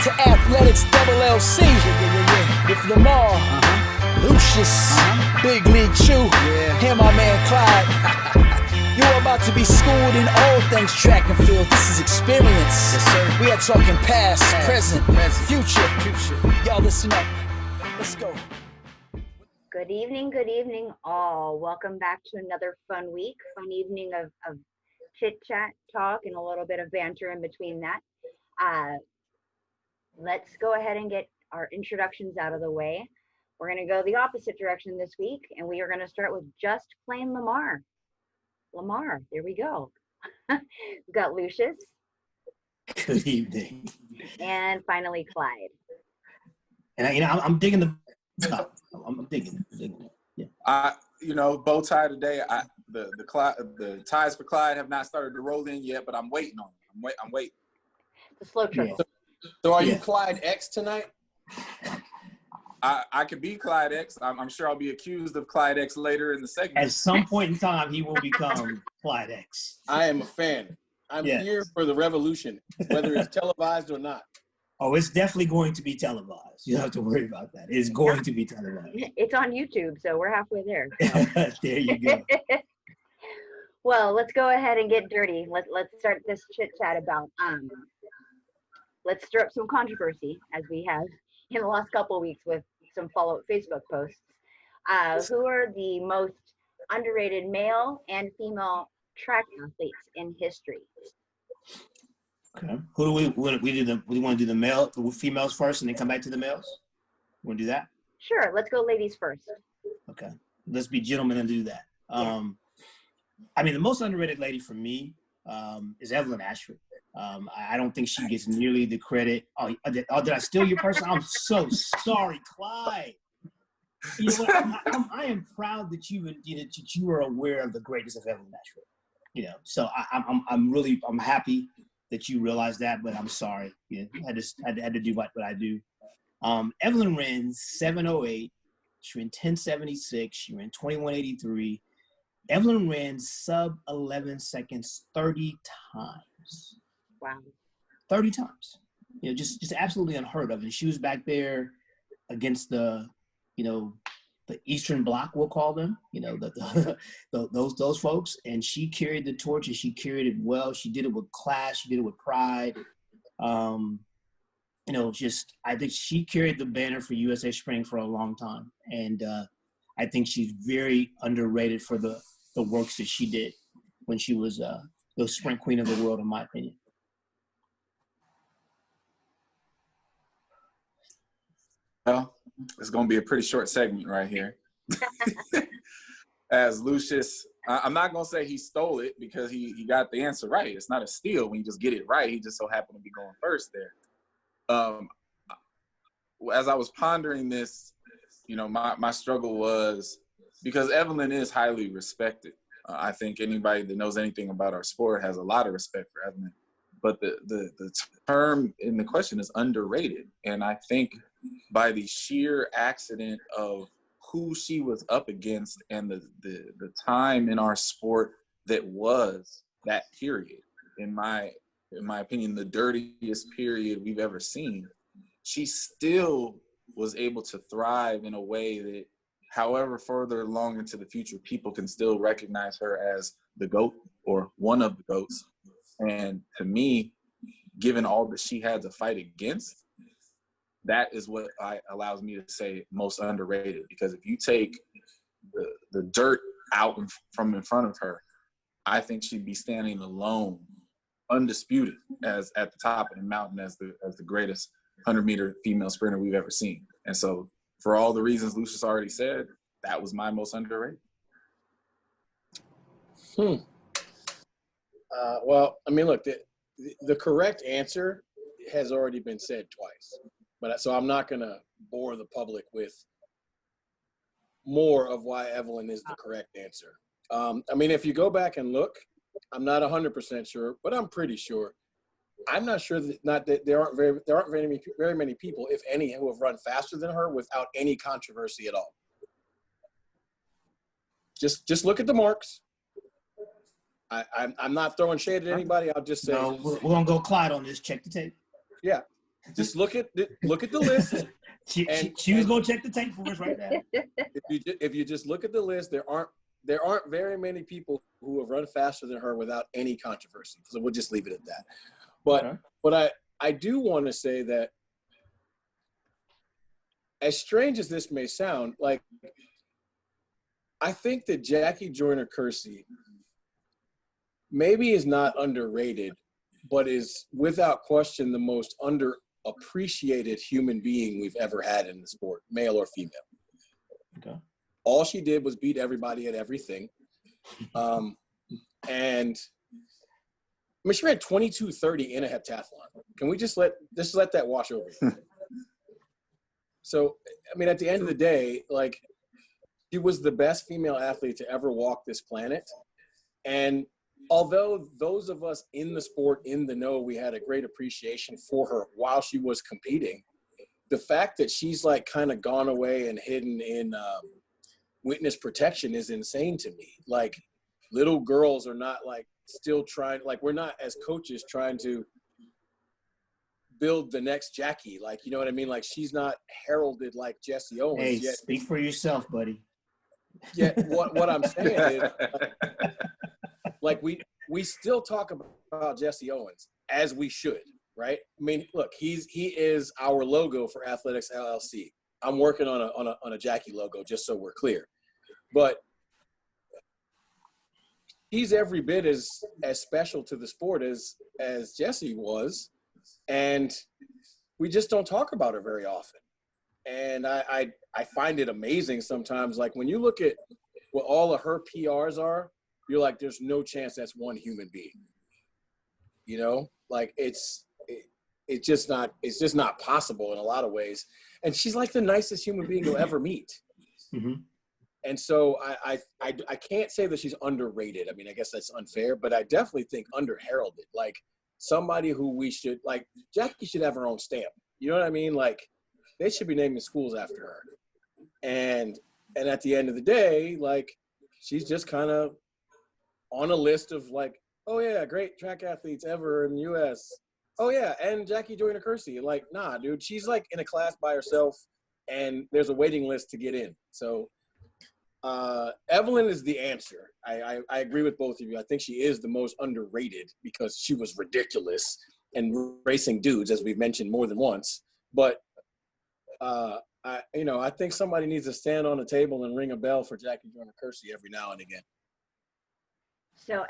to Athletics LLC with Lamar, Lucius, Big League Chew, and my man Clyde. You're about to be schooled in all things track and field. This is experience. Yes, sir. We are talking past, present, future. Y'all listen up. Let's go. Good evening, all. Welcome back to another fun evening of chit chat, talk, and a little bit of banter in between that. Let's go ahead and get our introductions out of the way. We're going to go the opposite direction this week, and we are going to start with just plain Lamar. Lamar, there we go. We've got Lucius. Good evening. And finally, Clyde. And I'm digging the stuff. I'm digging it. Yeah. Bow tie today. The ties for Clyde have not started to roll in yet, but I'm waiting on it. I'm waiting. The slow trickle. So are you Clyde X tonight? I could be Clyde X. I'm sure I'll be accused of Clyde X later in the segment. At some point in time, he will become Clyde X. I am a fan. I'm here for the revolution, whether it's televised or not. Oh, it's definitely going to be televised. You don't have to worry about that. It's going to be televised. It's on YouTube, so we're halfway there. So. There you go. Well, let's go ahead and get dirty. Let's start this chit chat about let's stir up some controversy, as we have in the last couple of weeks with some follow-up Facebook posts. Who are the most underrated male and female track athletes in history? Okay. Who do we want to do? We want to do the females first, and then come back to the males. Want to do that? Sure. Let's go ladies first. Okay. Let's be gentlemen and do that. The most underrated lady for me is Evelyn Ashford. I don't think she gets nearly the credit. Did I steal your person? I'm so sorry, Clyde. You know what? I am proud that you were aware of the greatness of Evelyn Ashford. So I'm happy that you realized that, but I'm sorry. I had to do what I do. Evelyn ran 7:08. She ran 10:76. She ran 21:83. Evelyn ran sub 11 seconds 30 times. Wow. 30 times. Just absolutely unheard of. And she was back there against the Eastern Bloc, we'll call them, those folks. And she carried the torch, and she carried it well. She did it with class. She did it with pride. I think she carried the banner for USA Spring for a long time. And I think she's very underrated for the works that she did when she was the sprint queen of the world, in my opinion. Well, it's going to be a pretty short segment right here. As Lucius, I'm not going to say he stole it because he got the answer right. It's not a steal when you just get it right. He just so happened to be going first there. As I was pondering this, my struggle was because Evelyn is highly respected. I think anybody that knows anything about our sport has a lot of respect for Evelyn. But the term in the question is underrated. And I think by the sheer accident of who she was up against and the time in our sport that was that period, in my opinion, the dirtiest period we've ever seen, she still was able to thrive in a way that, however further along into the future, people can still recognize her as the GOAT or one of the GOATs. And to me, given all that she had to fight against, that is what allows me to say most underrated. Because if you take the dirt out from in front of her, I think she'd be standing alone, undisputed, as at the top of the mountain as the greatest 100-meter female sprinter we've ever seen. And so, for all the reasons Lucius already said, that was my most underrated. Well, look, the correct answer has already been said twice. So I'm not going to bore the public with more of why Evelyn is the correct answer. If you go back and look, I'm not 100% sure, but I'm pretty sure. I'm not sure that there aren't very many people, if any, who have run faster than her without any controversy at all. Just look at the marks. I'm not throwing shade at anybody. I'll just say. No, we're going to go Clyde on this. Check the tape. Yeah. Just look at the list. She was gonna check the tape for us right now. If you just look at the list, there aren't very many people who have run faster than her without any controversy. So we'll just leave it at that. But I do want to say that, as strange as this may sound, like, I think that Jackie Joyner-Kersee maybe is not underrated, but is without question the most underappreciated human being we've ever had in the sport, male or female. Okay. All she did was beat everybody at everything. And I mean, she ran 22:30 in a heptathlon. Can we just let that wash over you? So, I mean, at the end of the day, like, she was the best female athlete to ever walk this planet. And although those of us in the sport, in the know, we had a great appreciation for her while she was competing, the fact that she's like kind of gone away and hidden in witness protection is insane to me. Like, little girls are not like still trying, like, we're not as coaches trying to build the next Jackie. Like, you know what I mean? Like, she's not heralded like Jesse Owens. Hey, yet. Speak for yourself, buddy. Yeah, what I'm saying is, like, we still talk about Jesse Owens as we should, right? I mean, look, he is our logo for Athletics LLC. I'm working on a Jackie logo, just so we're clear. But he's every bit as special to the sport as Jesse was, and we just don't talk about her very often. And I find it amazing sometimes. Like, when you look at what all of her PRs are, you're like, there's no chance that's one human being. You know, like, it's just not possible in a lot of ways. And she's like the nicest human being you'll ever meet. Mm-hmm. And so I can't say that she's underrated. I mean, I guess that's unfair, but I definitely think underheralded. Like, somebody who we should, like, Jackie should have her own stamp. You know what I mean? Like, they should be naming schools after her. And at the end of the day, like, she's just kind of on a list of like, oh yeah, great track athletes ever in the U.S. Oh yeah, and Jackie Joyner-Kersee. Like, nah, dude, she's like in a class by herself, and there's a waiting list to get in. So Evelyn is the answer. I agree with both of you. I think she is the most underrated because she was ridiculous and racing dudes, as we've mentioned more than once. But I think somebody needs to stand on a table and ring a bell for Jackie Joyner-Kersee every now and again. So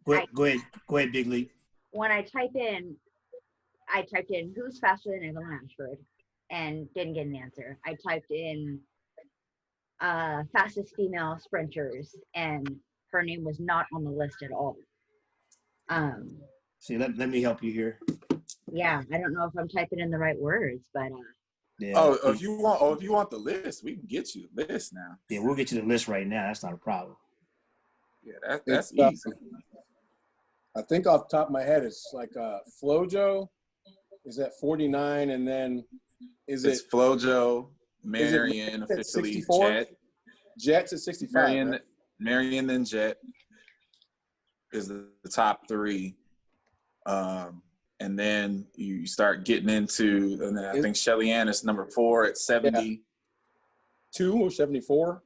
go ahead, Big League. When I typed in who's faster than Evelyn Ashford and didn't get an answer. I typed in fastest female sprinters, and her name was not on the list at all. See, let me help you here. Yeah, I don't know if I'm typing in the right words, but yeah. If you want the list, we can get you the list now. Yeah, we'll get you the list right now. That's not a problem. Yeah, that's easy. I think off the top of my head, it's like Flojo is at 49, and then it's Flojo, Marion, officially 64? Jet. Jet's at 65. Marion, then Jet is the top three. And then you start getting into, and then I think Shelly Ann is number 4 at 70. Yeah. 2 or 74?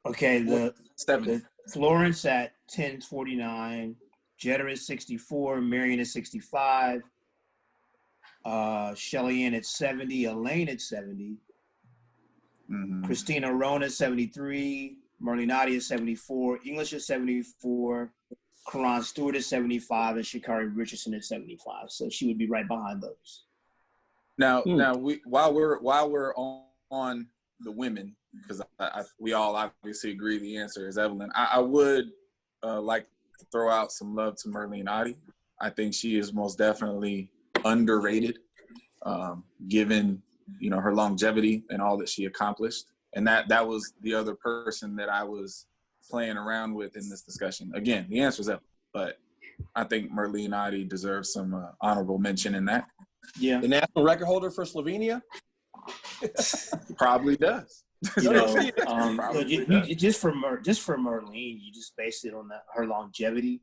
Okay, the 70. Florence at 10:49, Jetta is 64, Marion is 65, Shelly Ann at 70, Elaine at 70, Mm-hmm. Christina Rona 73, Merlinati is 74, English is 74, Karan Stewart is 75, and Sha'Carri Richardson is 75. So she would be right behind those. Now while we're on the women, because we all obviously agree the answer is Evelyn. I would like to throw out some love to Merlinati. I think she is most definitely underrated, given her longevity and all that she accomplished. And that was the other person that I was playing around with in this discussion. Again, the answer is Evelyn, but I think Merlinati deserves some honorable mention in that. Yeah, the national record holder for Slovenia probably does. Just for Merlene, you just base it on her longevity.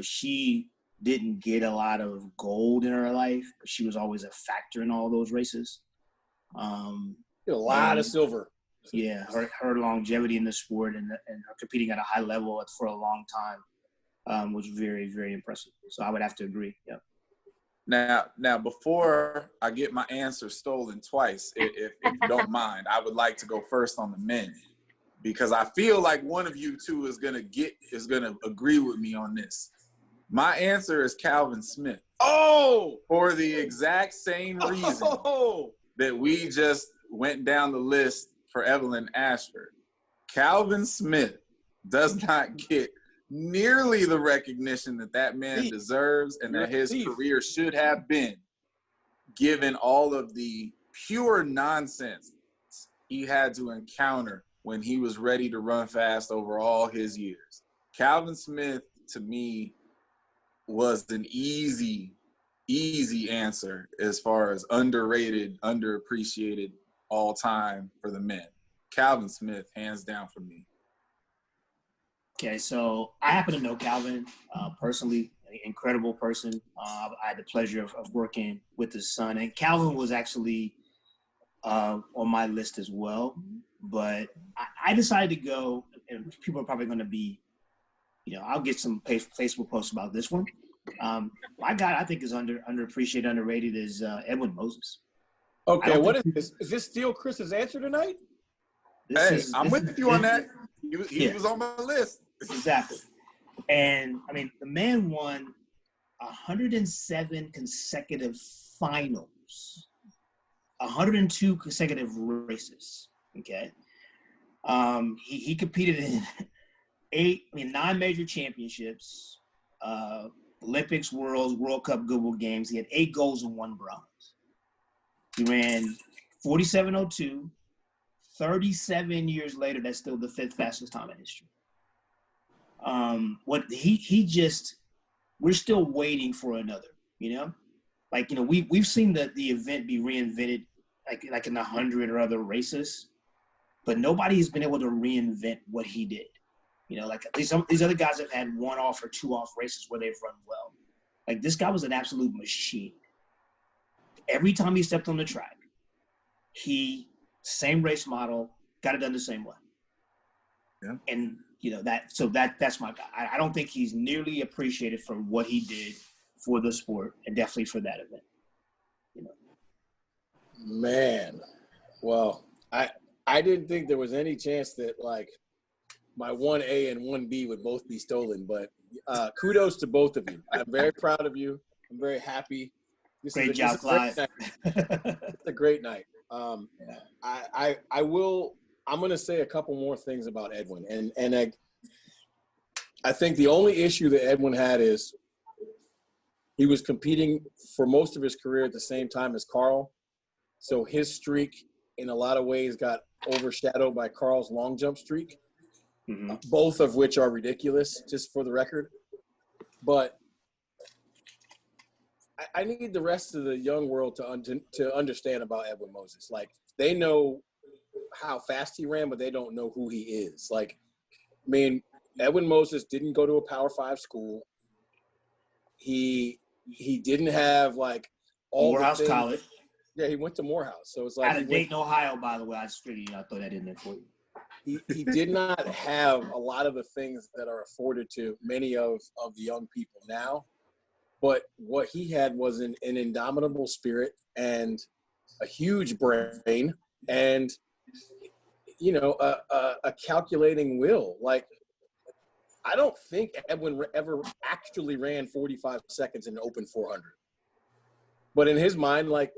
She didn't get a lot of gold in her life, but she was always a factor in all those races. A lot of silver. Yeah, her longevity in the sport and her competing at a high level for a long time was very, very impressive. So I would have to agree. Yeah. Now, before I get my answer stolen twice, if you don't mind, I would like to go first on the men, because I feel like one of you two is gonna agree with me on this. My answer is Calvin Smith. Oh, for the exact same reason that we just went down the list for Evelyn Ashford. Calvin Smith does not get nearly the recognition that man deserves and that his career should have been, given all of the pure nonsense he had to encounter when he was ready to run fast over all his years. Calvin Smith, to me, was an easy answer as far as underrated, underappreciated all time for the men. Calvin Smith, hands down for me. Okay, so I happen to know Calvin personally, an incredible person. I had the pleasure of working with his son, and Calvin was actually on my list as well. But I decided to go, and people are probably going to be, I'll get some Facebook posts about this one. My guy I think is underappreciated, underrated is Edwin Moses. Okay, what is this? Is this still Chris's answer tonight? I'm with you on that. He was on my list. Exactly. And, I mean, the man won 107 consecutive finals, 102 consecutive races, okay? He competed in 9 major championships, Olympics, Worlds, World Cup, Goodwill Games. He had 8 golds and 1 bronze. He ran 47:02. 37 years later, that's still the 5th fastest time in history. We're still waiting for another, we've seen the event be reinvented like in 100 or other races, but nobody has been able to reinvent what he did. Like these other guys have had 1-off or 2-off races where they've run well. Like this guy was an absolute machine. Every time he stepped on the track, same race model, got it done the same way. Yeah. And that's my guy. I don't think he's nearly appreciated for what he did for the sport and definitely for that event. Man, well, I didn't think there was any chance that like my 1A and 1B would both be stolen, but kudos to both of you. I'm very proud of you. I'm very happy. Great job, Clyde. It's a great night. I'm going to say a couple more things about Edwin. And I think the only issue that Edwin had is he was competing for most of his career at the same time as Carl. So his streak in a lot of ways got overshadowed by Carl's long jump streak, both of which are ridiculous, just for the record. But I need the rest of the young world to understand about Edwin Moses. Like, they know how fast he ran, but they don't know who he is. Like, I mean, Edwin Moses didn't go to a Power 5 school. He didn't have like all Morehouse College. Yeah, he went to Morehouse. So it's like out of Dayton, Ohio, by the way. I just figured I'll throw that in there for you. He did not have a lot of the things that are afforded to many of the young people now. But what he had was an indomitable spirit and a huge brain and, a calculating will. Like, I don't think Edwin ever actually ran 45 seconds in an open 400. But in his mind, like,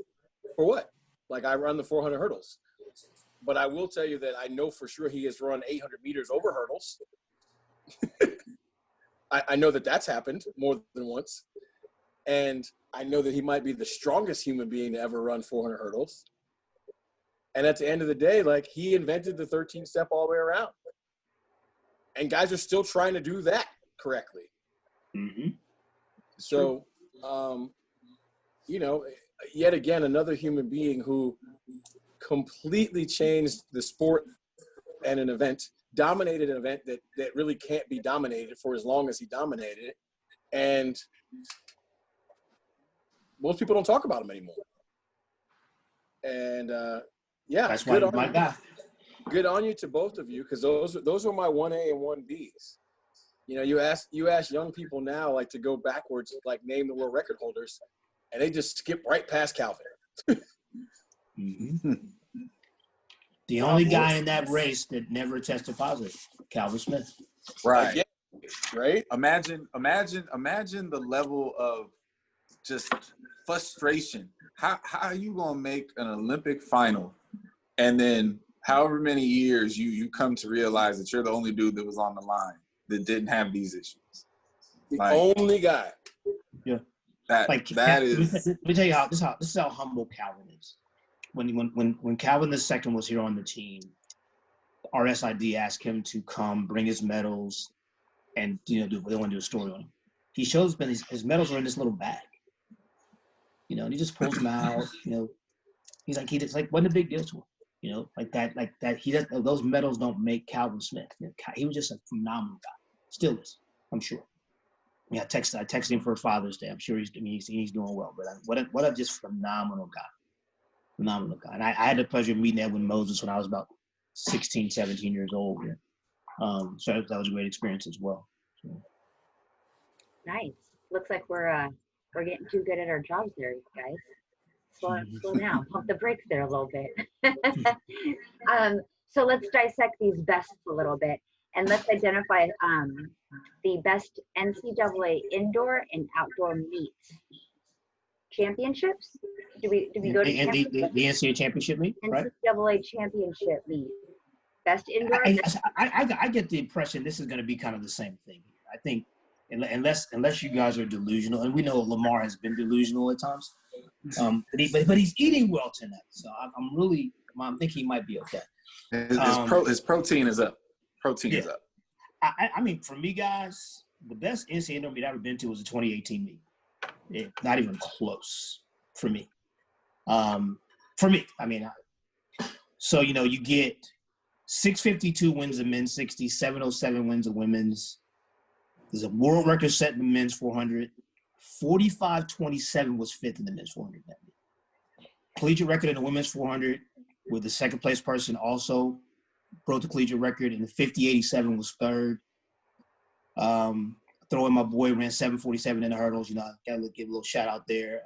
for what? Like, I run the 400 hurdles. But I will tell you that I know for sure he has run 800 meters over hurdles. I know that that's happened more than once. And I know that he might be the strongest human being to ever run 400 hurdles. And at the end of the day, like, he invented the 13-step all the way around. And guys are still trying to do that correctly. Mm-hmm. So, yet again, another human being who completely changed the sport and dominated an event that really can't be dominated for as long as he dominated it, And most people don't talk about him anymore. And yeah, That's why my guy. Good on you to both of you, because those were my 1A and 1Bs. You know, you ask young people now, like, to go backwards, like name the world record holders, and they just skip right past Calvin. Mm-hmm. The only guy in that race that never tested positive, Calvin Smith. Right. Right. Imagine the level of just frustration. How are you gonna make an Olympic final, and then however many years you come to realize that you're the only dude that was on the line that didn't have these issues? The only guy. Yeah. That is. Let me tell you this is how humble Calvin is. When Calvin II was here on the team, RSID asked him to come bring his medals, and they want to do a story on him. He shows them his medals are in this little bag. And he just pulls them out. He's like wasn't a big deal to him. Like that. He does, those medals don't make Calvin Smith. He was just a phenomenal guy. Still is, I'm sure. I texted him for Father's Day. I'm sure he's doing well. But what a just phenomenal guy. Phenomenal guy. And I had the pleasure of meeting Edwin Moses when I was about 16, 17 years old. So that was a great experience as well. So. Nice. Looks like we're getting too good at our jobs there, guys. Slow down. Pump the brakes there a little bit. So let's dissect these bests a little bit, and let's identify the best NCAA indoor and outdoor meets. Championships? Do we go to the NCAA Championship meet? Right? NCAA Championship meet. Best indoor. I get the impression this is going to be kind of the same thing. I think unless you guys are delusional, and we know Lamar has been delusional at times, but he's eating well tonight, so I'm thinking he might be okay. His protein is up. Is up. I mean, for me, guys, the best NCAA indoor meet I've ever been to was the 2018 meet. Not even close for me. I mean, so you get 652 wins of men's 60, 707 wins of women's. There's a world record set in the men's 400. 45-27 was fifth in the men's 400. Collegiate record in the women's 400, with the second place person also broke the collegiate record, and the 50-87 was third. Throw in my boy ran 747 in the hurdles. Gotta give a little shout out there.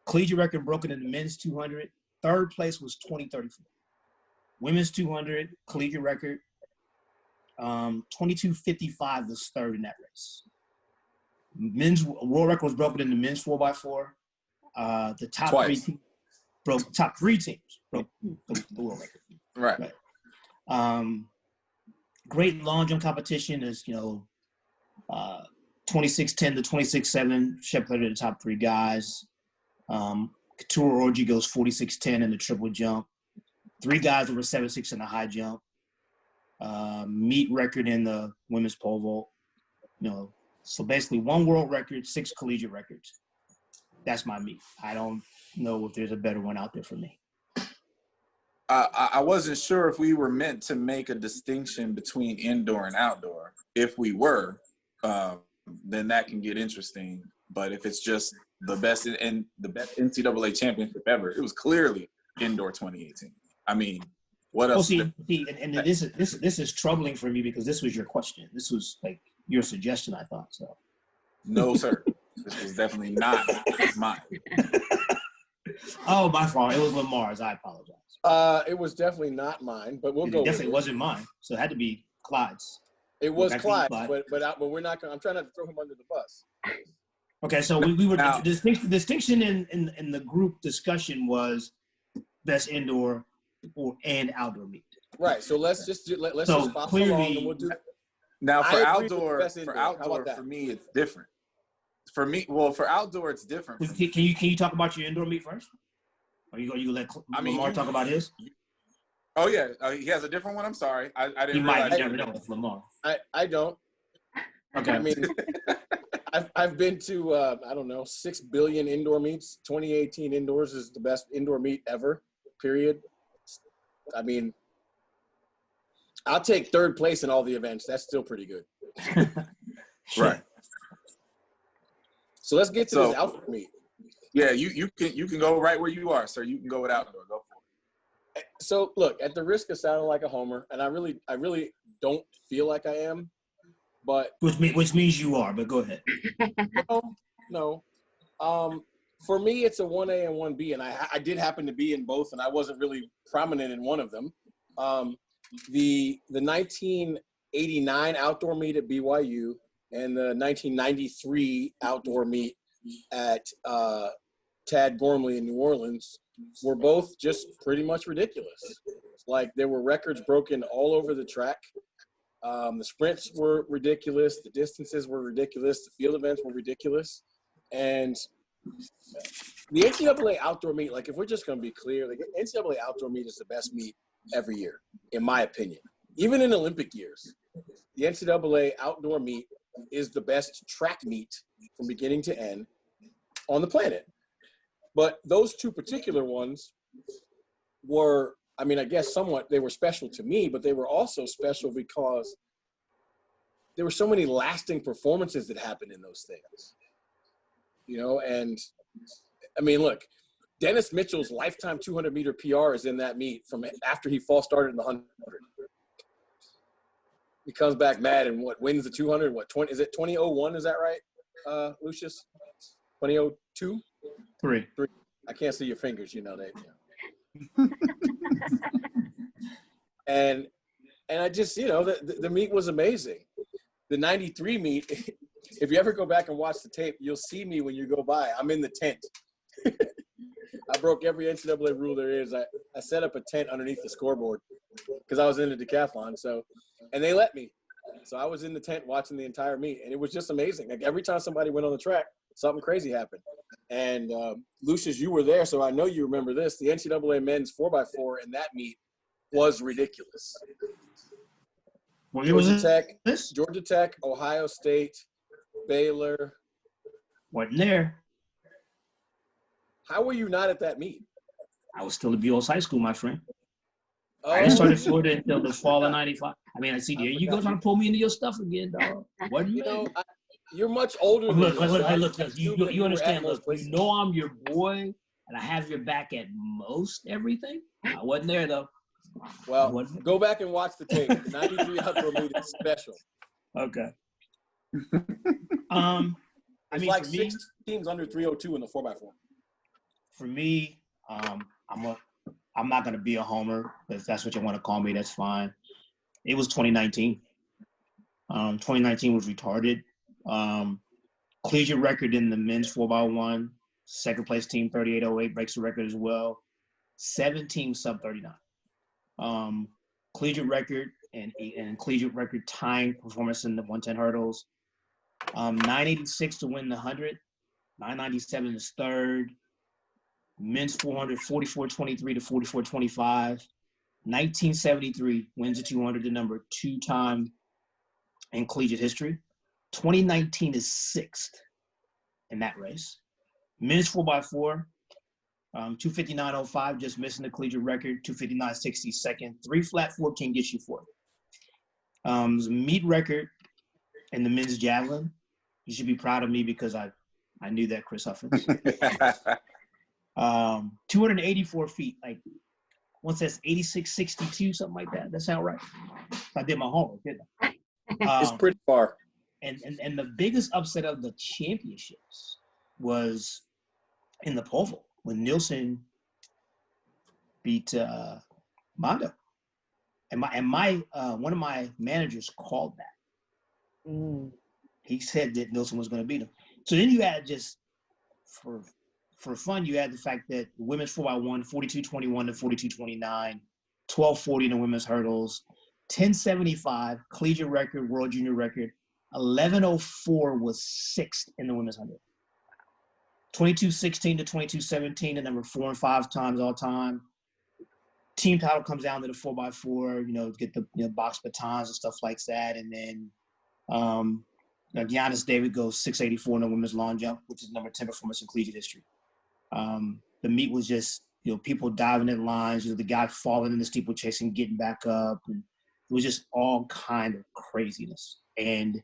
Collegiate record broken in the men's 200. Third place was 2034. Women's 200 collegiate record. 22:55 was third in that race. Men's world record was broken in the men's 4x4. The top Twice. top three teams broke the world record. Right. Great long jump competition is 26:10 to 26:7. Shepherd the top three guys. Couture Orgy goes 46:10 in the triple jump. Three guys over 7.6 in the high jump. Meet record in the women's pole vault. So basically one world record, 6 collegiate records. That's my meet. I don't know if there's a better one out there for me. I wasn't sure if we were meant to make a distinction between indoor and outdoor. If we were, then that can get interesting. But if it's just the best NCAA championship ever, it was clearly indoor 2018. I mean, what else? This is troubling for me because this was your question. This was like your suggestion, I thought. So. No, sir. This was definitely not mine. Oh, my fault. It was Lamar's. I apologize. It was definitely not mine, but we'll go. It definitely wasn't mine, so it had to be Clyde's. It was Clyde's, but we're not going. I'm trying not to throw him under the bus. Okay, so we were the distinction in the group discussion was best indoor and outdoor meet. Right. So let's just follow along and we'll do. Now for outdoor, for me it's different. For me, for outdoor it's different. Can you talk about your indoor meet first? Or you let Lamar talk about his? Oh yeah, he has a different one. I'm sorry, I didn't. You realize might never know with Lamar. I don't. Okay. I mean, I've been to I don't know 6 billion indoor meets. 2018 indoors is the best indoor meet ever. Period. I mean, I'll take third place in all the events. That's still pretty good. Right. So let's get to this outdoor meet. Yeah, you can go right where you are, sir. You can go with outdoor. Go for it. So look, at the risk of sounding like a homer, and I really don't feel like I am, but which means you are. But go ahead. No. For me, it's a 1A and 1B, and I did happen to be in both, and I wasn't really prominent in one of them. The 1989 outdoor meet at BYU and the 1993 outdoor meet at Tad Gormley in New Orleans were both just pretty much ridiculous. Like, there were records broken all over the track. The sprints were ridiculous. The distances were ridiculous. The field events were ridiculous. And the NCAA outdoor meet, like, if we're just going to be clear, like, NCAA outdoor meet is the best meet every year, in my opinion. Even in Olympic years, the NCAA outdoor meet is the best track meet from beginning to end on the planet. But those two particular ones were, I mean, I guess somewhat they were special to me, but they were also special because there were so many lasting performances that happened in those things. You know, and I mean, look, Dennis Mitchell's lifetime 200-meter PR is in that meet from after he false started in the 100. He comes back mad and wins the 200. Is it 2001? Is that right, Lucius? 2002? 3. I can't see your fingers, you know that. Yeah. and I just, you know, the meet was amazing. The 93 meet, if you ever go back and watch the tape, you'll see me when you go by. I'm in the tent. I broke every NCAA rule there is. I set up a tent underneath the scoreboard because I was in the decathlon. So, and they let me. So I was in the tent watching the entire meet, and it was just amazing. Like, every time somebody went on the track, something crazy happened. And Lucius, you were there, so I know you remember this. The NCAA men's 4x4 in that meet was ridiculous. Well, Georgia Tech, Ohio State, Baylor. Wasn't there. How were you not at that meet? I was still at Buell's High School, my friend. Oh. I didn't start in Florida until the fall of '95. I mean, I see there you go trying to pull me into your stuff again, dog. What do you know? You're much older than look, me. You understand, look, you know I'm your boy, and I have your back at most everything. I wasn't there, though. Well, go back and watch the tape. The 93 outdoor meet is special. Okay. I mean, like 6 teams under 302 in the 4x4. For me, I'm not going to be a homer. If that's what you want to call me, that's fine. It was 2019. 2019 was retarded. Collegiate record in the men's 4x1. Second place team 3808 breaks the record as well. 7 teams sub 39. Collegiate record and collegiate record tying performance in the 110 hurdles. 986 to win the 100. 997 is third. Men's 400, 44-23 to 44-25. 1973 wins the 200, the number 2-time in collegiate history. 2019 is 6th in that race. Men's 4x4, 259.05, just missing the collegiate record. 259.60 second. 3 flat 14 gets you 4th. There's a meet record in the men's javelin. You should be proud of me because I knew that, Chris Huffins. 284 feet, like one says 86.62, something like that. That sound right? I did my homework, didn't I? It's pretty far. And the biggest upset of the championships was in the pole vault when Nielsen beat Mondo. And my one of my managers called that. He said that Nielsen was going to beat him. So then you had just for fun, you had the fact that the women's 4x1, 42-21 to 42-29, 1240 in the women's hurdles, 1075 collegiate record, world junior record, 1104 was 6th in the women's 100. 2216 to 2217, the number 4 and 5 times all time. Team title comes down to the 4x4, you know, get the box batons and stuff like that. And then Giannis David goes 684 in the women's long jump, which is number 10 performance in collegiate history. The meet was just, people diving in lines, the guy falling in the steeplechase and getting back up. And it was just all kind of craziness. And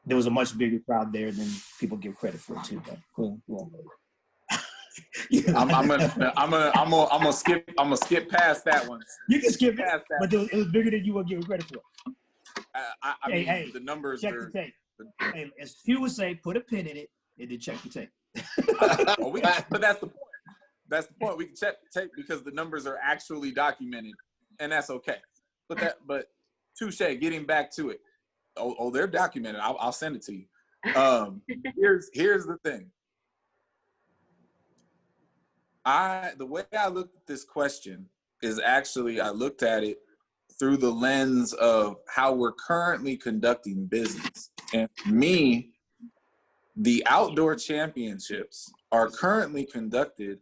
there was a much bigger crowd there than people give credit for too. But cool. I'm gonna skip past that one. You can skip it, past that. but it was bigger than you were giving credit for. I mean, the numbers check are. the tape. Hey, as few would say, put a pin in it and then check the tape. But that's the point. That's the point. We can check the tape because the numbers are actually documented, and that's okay. But touche. Getting back to it. Oh, they're documented. I'll send it to you. Here's the thing. The way I looked at this question is actually I looked at it through the lens of how we're currently conducting business. And for me, the outdoor championships are currently conducted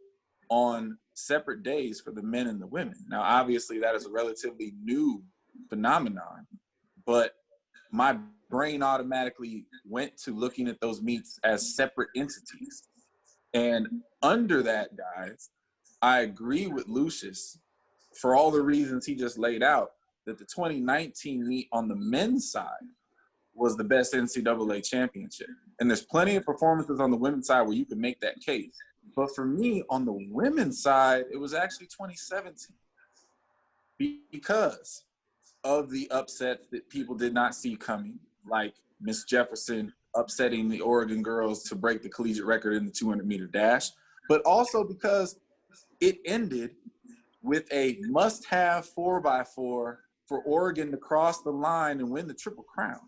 on separate days for the men and the women. Now, obviously, that is a relatively new phenomenon, but my brain automatically went to looking at those meets as separate entities. And under that, guys, I agree with Lucius for all the reasons he just laid out, that the 2019 meet on the men's side was the best NCAA championship. And there's plenty of performances on the women's side where you can make that case. But for me, on the women's side, it was actually 2017 because of the upsets that people did not see coming, like Miss Jefferson upsetting the Oregon girls to break the collegiate record in the 200-meter dash, but also because it ended with a must-have 4x4 for Oregon to cross the line and win the Triple Crown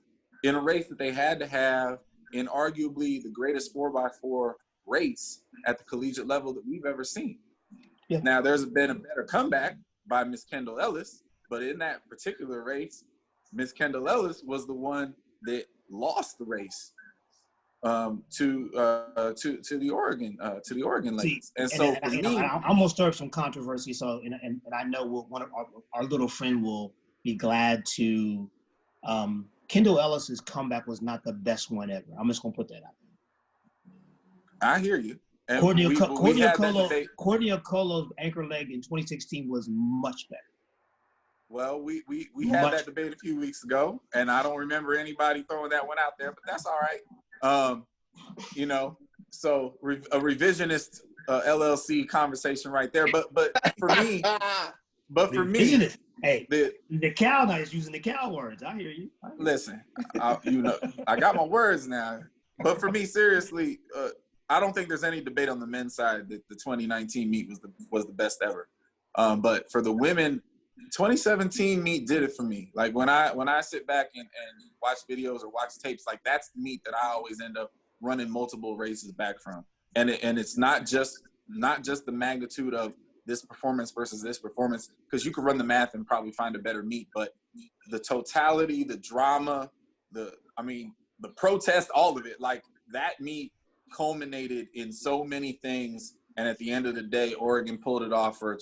in a race that they had to have in arguably the greatest 4x4 race at the collegiate level that we've ever seen. Yeah. Now, there's been a better comeback by Miss Kendall Ellis, but in that particular race, Miss Kendall Ellis was the one that lost the race to the Oregon ladies. And so for me, I'm gonna stir up some controversy. So and I know one of our little friend will be glad to. Kendall Ellis's comeback was not the best one ever. I'm just gonna put that out there. I hear you. And Courtney Okolo's anchor leg in 2016 was much better. Well, we had that debate a few weeks ago, and I don't remember anybody throwing that one out there, but that's all right. So a revisionist LLC conversation right there. But for me, hey, the cow now is using the cow words. I hear you. Listen, I got my words now. But for me, seriously, I don't think there's any debate on the men's side that the 2019 meet was the best ever. But for the women, 2017 meet did it for me. Like when I sit back and watch videos or watch tapes, like that's the meet that I always end up running multiple races back from. And it's not just the magnitude of this performance versus this performance, because you could run the math and probably find a better meet, but the totality, the drama, the protest, all of it, like that meet culminated in so many things. And at the end of the day, Oregon pulled it off for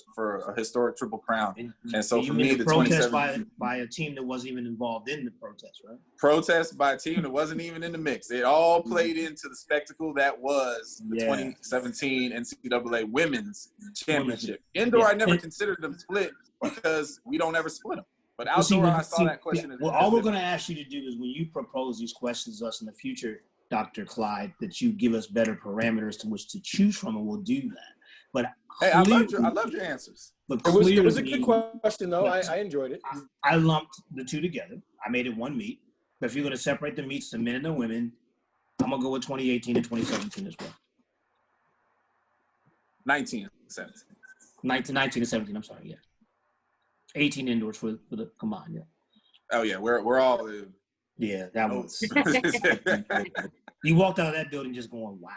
a historic Triple Crown. And so for me, the protest by a team that wasn't even involved in the protest, right? Protest by a team that wasn't even in the mix. It all played into the spectacle that was the 2017 NCAA Women's Championship. Indoor, I never considered them split because we don't ever split them. But outdoor, I saw that question. Well, all we're going to ask you to do is when you propose these questions to us in the future, Dr. Clyde, that you give us better parameters to which to choose from, and we'll do that. But hey, I loved your answers. But it was a good question, though. I enjoyed it. I lumped the two together. I made it one meet. But if you're going to separate the meets, the men and the women, I'm going to go with 2018 and 2017 as well. 19 and 17. 19 and 17, I'm sorry, yeah. 18 indoors for the combined, yeah. Oh, yeah, we're all yeah, that was. You walked out of that building just going, wow.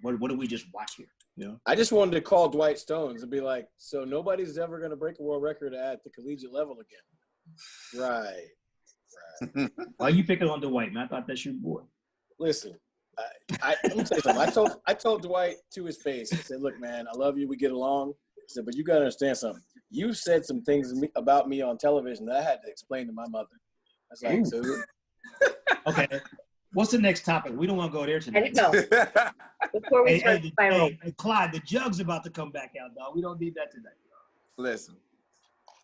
What did we just watch here? You know? I just wanted to call Dwight Stones and be like, so nobody's ever going to break a world record at the collegiate level again. Right. Why are you picking on Dwight, man? I thought that's your boy. Listen, let me tell you something. I told Dwight to his face, I said, look, man, I love you. We get along. I said, but you got to understand something. You said some things about me on television that I had to explain to my mother. I was like, so. Okay. What's the next topic? We don't want to go there tonight. I didn't know. Before we start the spiral. Hey, Clyde, the jug's about to come back out, dog. We don't need that tonight. Listen.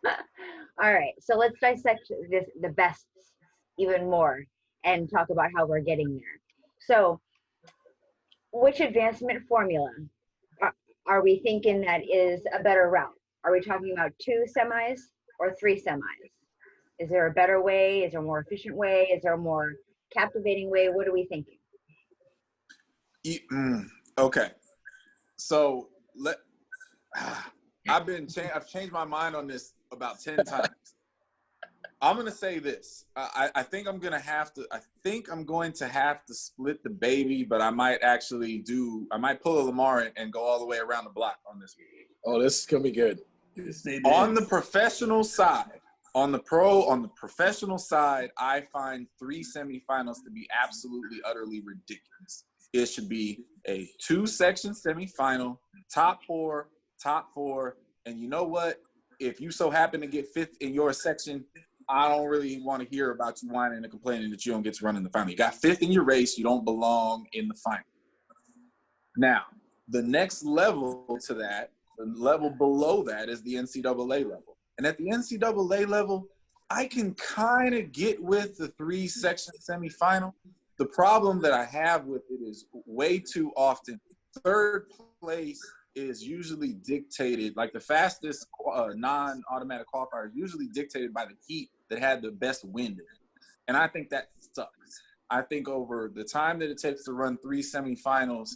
All right. So let's dissect the bests even more. and talk about how we're getting there. So which advancement formula are we thinking that is a better route? Are we talking about 2 semis or 3 semis? Is there a better way? Is there a more efficient way? Is there a more captivating way? What are we thinking? Okay. So I've changed my mind on this about 10 times. I'm gonna say this. I think I'm going to have to split the baby, but I might pull a Lamar and go all the way around the block on this one. Oh, this is gonna be good. On the professional side, on the professional side, I find 3 semifinals to be absolutely, utterly ridiculous. It should be a 2-section semifinal, top 4, and you know what? If you so happen to get 5th in your section, I don't really want to hear about you whining and complaining that you don't get to run in the final. You got 5th in your race, you don't belong in the final. Now, the next level to that, the level below that, is the NCAA level. And at the NCAA level, I can kind of get with the 3-section semifinal. The problem that I have with it is way too often, 3rd place is usually dictated, like the fastest non-automatic qualifier is usually dictated by the heat that had the best wind in it. And I think that sucks. I think over the time that it takes to run 3 semifinals,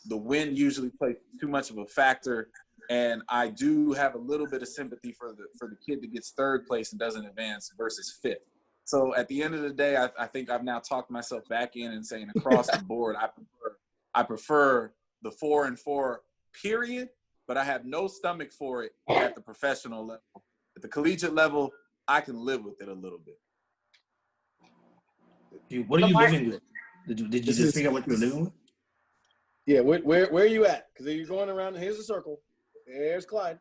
the wind usually plays too much of a factor. And I do have a little bit of sympathy for the kid that gets 3rd place and doesn't advance versus 5th. So at the end of the day, I think I've now talked myself back in and saying across the board, I prefer the 4 and 4 period, but I have no stomach for it at the professional level. At the collegiate level, I can live with it a little bit. Dude, what are you living with? Did you just figure out what you're living with? Yeah, where are you at? Because you're going around, here's a circle. There's Clyde.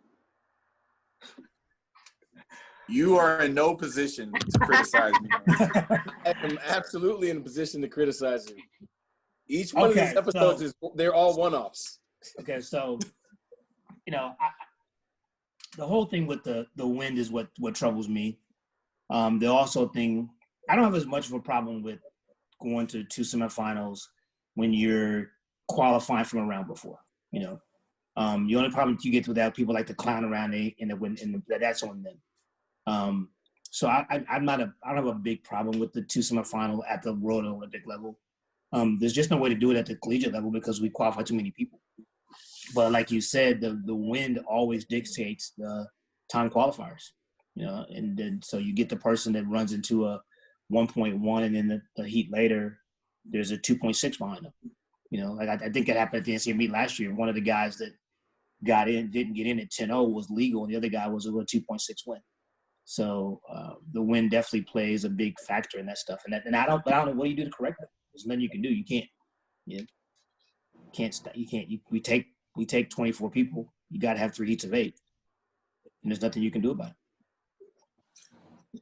You are in no position to criticize me. I am absolutely in a position to criticize you. Each one of these episodes they're all one-offs. Okay, so the whole thing with the wind is what troubles me. The also thing, I don't have as much of a problem with going to 2 semifinals when you're qualifying from a round before. The only problem you get with that, people like to clown around that's on them. So I don't have a big problem with the 2 semifinal at the World and Olympic level. There's just no way to do it at the collegiate level because we qualify too many people. But like you said, the wind always dictates the time qualifiers, and then so you get the person that runs into a 1.1 and then the heat later, there's a 2.6 behind them. Like I think it happened at the NCAA meet last year. One of the guys that didn't get in at 10-0 was legal, and the other guy was a 2.6 win. So the wind definitely plays a big factor in that stuff. And I don't know what do you do to correct it. There's nothing you can do. You can't. We take 24 people. You got to have 3 heats of 8, and there's nothing you can do about it.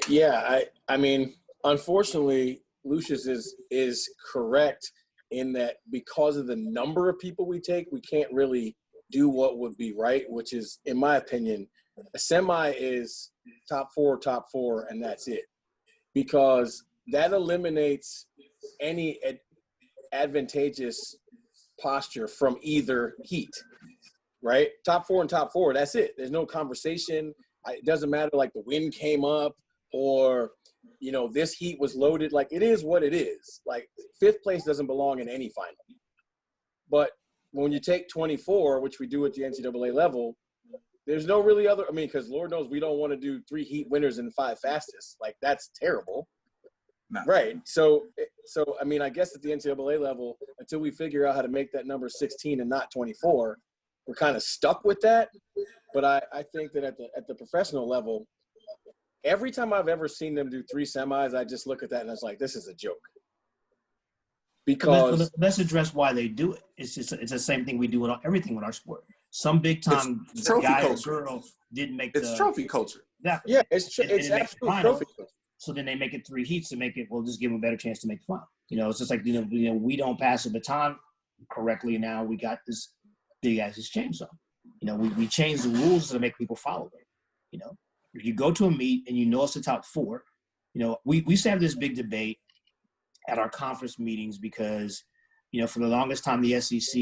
Yeah, I mean, unfortunately, Lucius is correct in that because of the number of people we take, we can't really do what would be right, which is, in my opinion, a semi is top 4, and that's it. Because that eliminates any advantageous posture from either heat, right? Top 4 and top 4, that's it. There's no conversation. It doesn't matter like the wind came up or, this heat was loaded. Like, it is what it is. Like, 5th place doesn't belong in any final. But when you take 24, which we do at the NCAA level, there's no really other – because Lord knows we don't want to do 3 heat winners and 5 fastest. Like, that's terrible. No. Right. So, I guess at the NCAA level, until we figure out how to make that number 16 and not 24, we're kind of stuck with that. But I think that at the professional level, every time I've ever seen them do 3 semis, I just look at that and it's like, this is a joke. Because let's address why they do it. It's the same thing we do with everything with our sport. Some big time guy or girl didn't make it's trophy culture. Exactly. Yeah, it's absolutely trophy culture. So then they make it 3 heats to make it, just give them a better chance to make the final. It's just like, we don't pass the baton correctly. Now we got this big ass change zone. We change the rules to make people follow it. If you go to a meet and it's the top 4 we used to have this big debate at our conference meetings because, for the longest time, the SEC,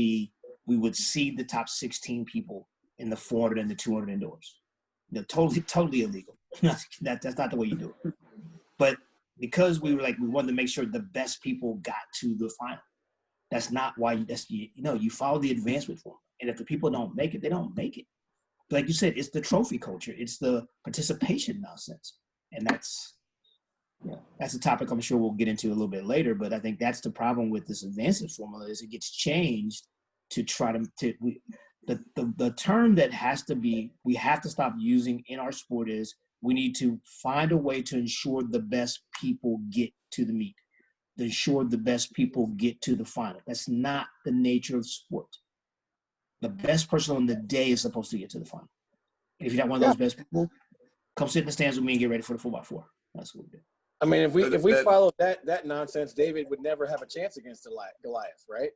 we would seed the top 16 people in the 400 and the 200 indoors. Totally illegal. That's not the way you do it. But because we wanted to make sure the best people got to the final. That's not why you follow the advancement formula. And if the people don't make it, they don't make it. Like you said, it's the trophy culture. It's the participation nonsense. And that's a topic I'm sure we'll get into a little bit later. But I think that's the problem with this advancement formula is it gets changed to try the term that we have to stop using in our sport is we need to find a way to ensure the best people get to the meet, to ensure the best people get to the final. That's not the nature of sport. The best person on the day is supposed to get to the final. And if you're not one of those best people, come sit in the stands with me and get ready for the 4x4. That's what we do. I mean, if we follow that nonsense, David would never have a chance against Goliath, right?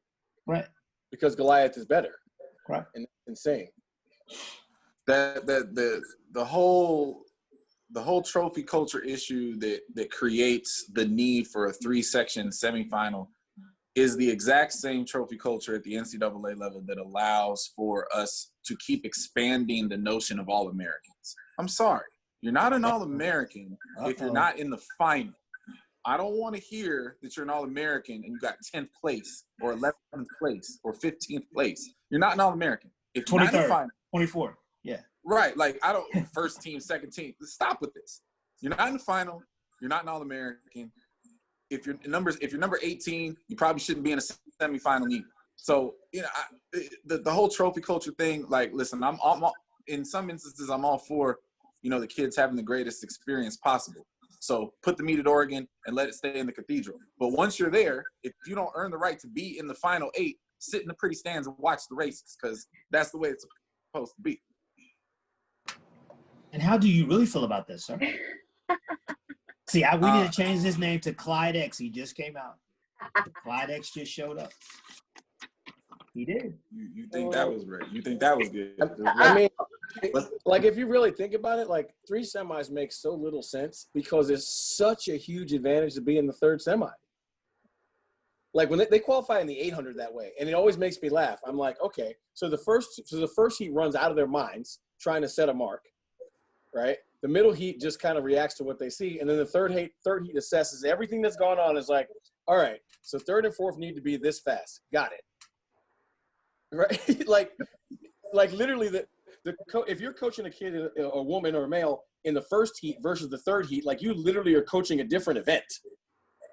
Right. Because Goliath is better. Right. And insane. The whole trophy culture issue that creates the need for a 3-section semifinal is the exact same trophy culture at the NCAA level that allows for us to keep expanding the notion of All-Americans. I'm sorry. You're not an All-American if you're not in the final. I don't want to hear that you're an All-American and you got 10th place or 11th place or 15th place. You're not an All-American. If you're not in the final, 24. Yeah. Right. Like, I don't – first team, second team. Stop with this. You're not in the final. You're not an All-American. If you're number 18, you probably shouldn't be in a semifinal either. So, the whole trophy culture thing, like, listen, I'm in some instances, I'm all for, the kids having the greatest experience possible. So put the meet at Oregon and let it stay in the cathedral. But once you're there, if you don't earn the right to be in the final 8, sit in the pretty stands and watch the races because that's the way it's supposed to be. And how do you really feel about this, sir? See, we need to change this name to Clyde X. He just came out. Clyde X just showed up. He did. You think that was right? You think that was good? I mean, like if you really think about it, like 3 semis makes so little sense because it's such a huge advantage to be in the 3rd semi. Like when they qualify in the 800 that way, and it always makes me laugh. I'm like, okay, so the first heat runs out of their minds trying to set a mark, right? The middle heat just kind of reacts to what they see, and then the third heat assesses everything that's gone on. Is like, all right, so 3rd and 4th need to be this fast. Got it. Right? like literally if you're coaching a kid, a woman or a male in the 1st heat versus the 3rd heat, like you literally are coaching a different event.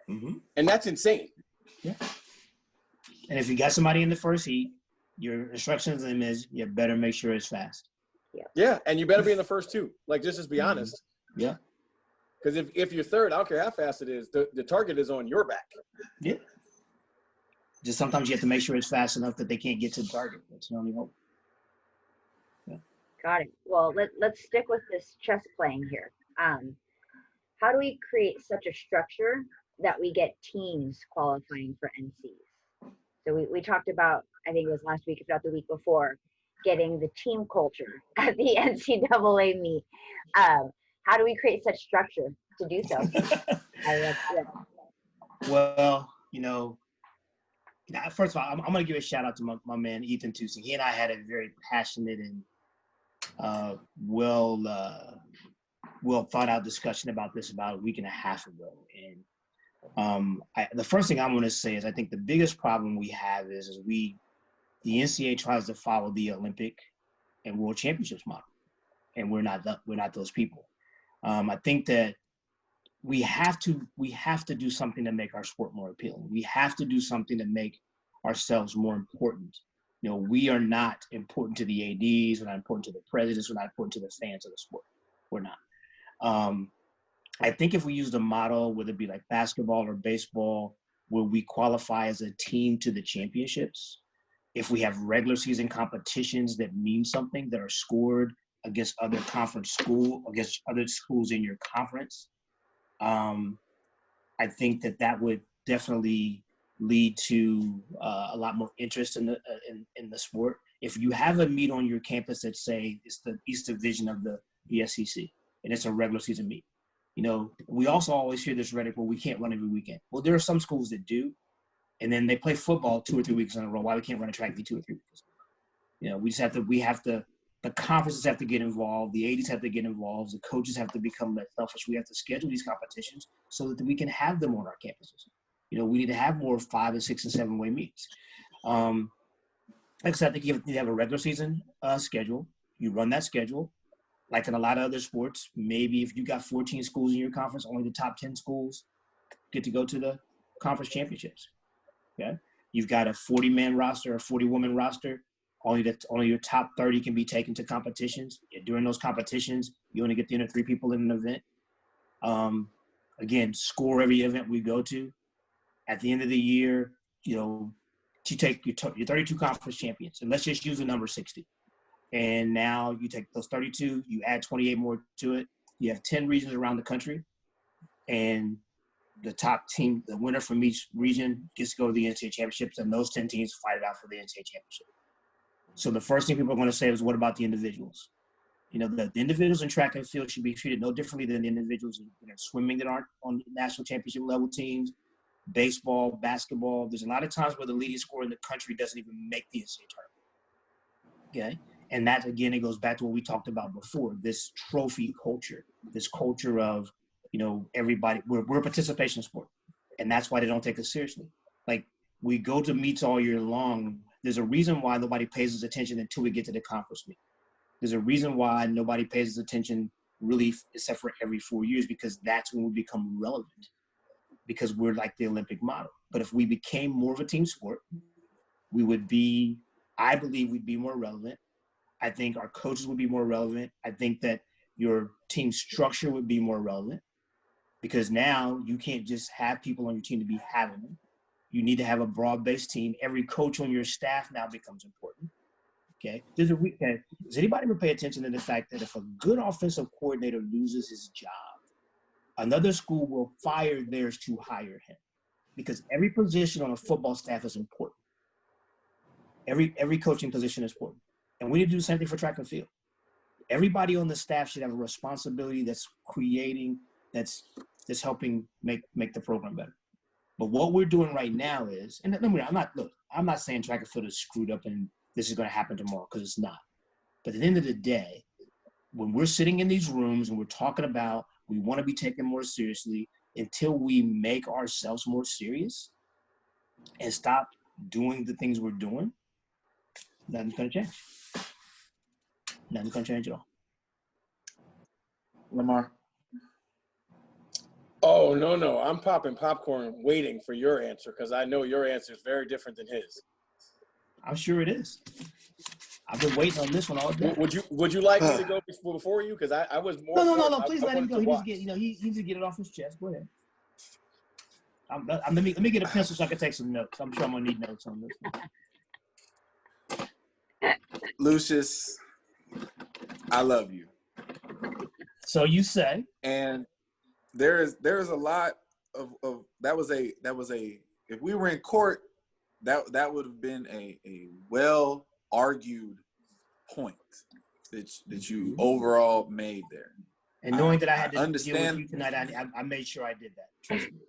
Mm-hmm. And that's insane. Yeah. And if you got somebody in the 1st heat, your instructions to them is you better make sure it's fast. Yeah. And you better be in the 1st too. Like, just be honest. Yeah. Because if you're 3rd, I don't care how fast it is, the target is on your back. Yeah. Just sometimes you have to make sure it's fast enough that they can't get to the target. That's the only hope. Yeah. Got it. Well, let's stick with this chess playing here. How do we create such a structure that we get teams qualifying for NCs? So we talked about, I think it was last week, if not the week before, getting the team culture at the NCAA meet. How do we create such structure to do so? Well, first of all, I'm going to give a shout out to my man, Ethan Tusing. He and I had a very passionate and well thought out discussion about this about a week and a half ago. And the first thing I'm going to say is I think the biggest problem we have is the NCAA tries to follow the Olympic and World Championships model, and we're not those people. I think that we have to do something to make our sport more appealing. We have to do something to make ourselves more important. We are not important to the ADs. We're not important to the presidents. We're not important to the fans of the sport. We're not. I think if we use the model, whether it be like basketball or baseball, where we qualify as a team to the championships, if we have regular season competitions that mean something, that are scored against other against other schools in your conference, I think that would definitely lead to a lot more interest in the sport. If you have a meet on your campus that say it's the East Division of the SEC and it's a regular season meet, You know, we also always hear this rhetoric, well, we can't run every weekend. Well, there are some schools that do, and then they play football 2 or 3 weeks in a row. Why we can't run a track meet 2 or 3 weeks? You know, we have to, the conferences have to get involved, the ADs have to get involved, the coaches have to become less selfish. We have to schedule these competitions so that we can have them on our campuses. You know, we need to have more 5 and 6 and 7-way meets. Like I said, I think you need to have a regular season schedule. You run that schedule. Like in a lot of other sports, maybe if you got 14 schools in your conference, only the top 10 schools get to go to the conference championships. Okay, you've got a 40-man roster, a 40-woman roster. Only your top 30 can be taken to competitions. During those competitions, you only get the 3 people in an event. Again, score every event we go to. At the end of the year, you know, you take your 32 conference champions, and let's just use the number 60. And now you take those 32, you add 28 more to it. You have 10 regions around the country, and the top team, the winner from each region, gets to go to the NCAA championships, and those 10 teams fight it out for the NCAA championship. So the first thing people are going to say is, what about the individuals? You know, the individuals in track and field should be treated no differently than the individuals in swimming that aren't on national championship level teams, baseball, basketball. There's a lot of times where the leading scorer in the country doesn't even make the NCAA tournament. Okay? And that, again, it goes back to what we talked about before, this trophy culture, this culture of, you know, everybody, we're a participation sport. And that's why they don't take us seriously. Like, we go to meets all year long. There's a reason why nobody pays us attention until we get to the conference meet. There's a reason why nobody pays us attention really, except for every 4 years, because that's when we become relevant, because we're like the Olympic model. But if we became more of a team sport, we would be, I believe we'd be more relevant. I think our coaches would be more relevant. I think that your team structure would be more relevant, because now you can't just have people on your team to be having them. You need to have a broad-based team. Every coach on your staff now becomes important. Okay. Does anybody ever pay attention to the fact that if a good offensive coordinator loses his job, another school will fire theirs to hire him? Because every position on a football staff is important. Every coaching position is important. And we need to do the same thing for track and field. Everybody on the staff should have a responsibility that's helping make the program better. But what we're doing right now is, and I'm not saying track and field is screwed up and this is going to happen tomorrow, because it's not. But at the end of the day, when we're sitting in these rooms and we're talking about we want to be taken more seriously, until we make ourselves more serious and stop doing the things we're doing, nothing's going to change. Nothing's going to change at all. Lamar. Oh, no. I'm popping popcorn waiting for your answer, because I know your answer is very different than his. I'm sure it is. I've been waiting on this one all day. Would you like me to go before you? Because I was more. No. Please let him go. He needs to get it off his chest. Go ahead. Let me get a pencil so I can take some notes. I'm sure I'm gonna need notes on this one. Lucius, I love you. So you say. And there's a lot of that was a if we were in court, that would have been a well argued point that you overall made there. And knowing that I had to understand, deal with you tonight, I made sure I did that. Trust me.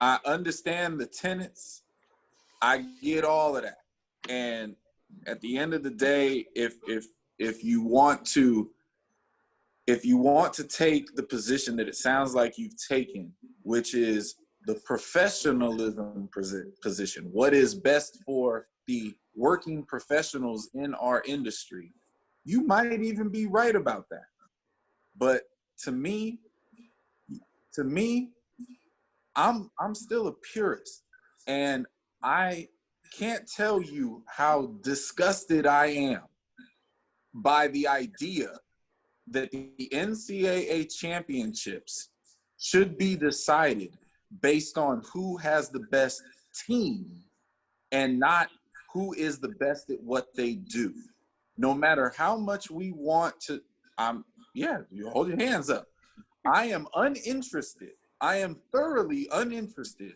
I understand the tenets. I get all of that. And at the end of the day, if you want to take the position that it sounds like you've taken, which is the professionalism position, what is best for the working professionals in our industry, you might even be right about that. But to me, I'm still a purist, and I can't tell you how disgusted I am by the idea that the NCAA championships should be decided based on who has the best team and not who is the best at what they do. No matter how much we want to, you hold your hands up. I am uninterested. I am thoroughly uninterested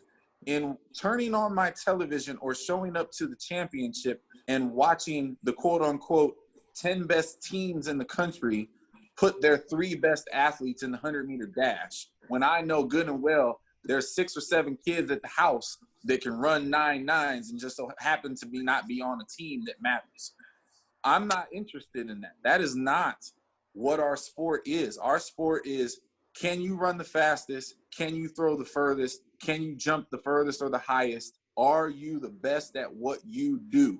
in turning on my television or showing up to the championship and watching the quote unquote 10 best teams in the country put their 3 best athletes in the 100-meter dash when I know good and well there's 6 or 7 kids at the house that can run 9.9s and just so happen to not be on a team that matters. I'm not interested in that. That is not what our sport is. Our sport is, can you run the fastest? Can you throw the furthest? Can you jump the furthest or the highest? Are you the best at what you do?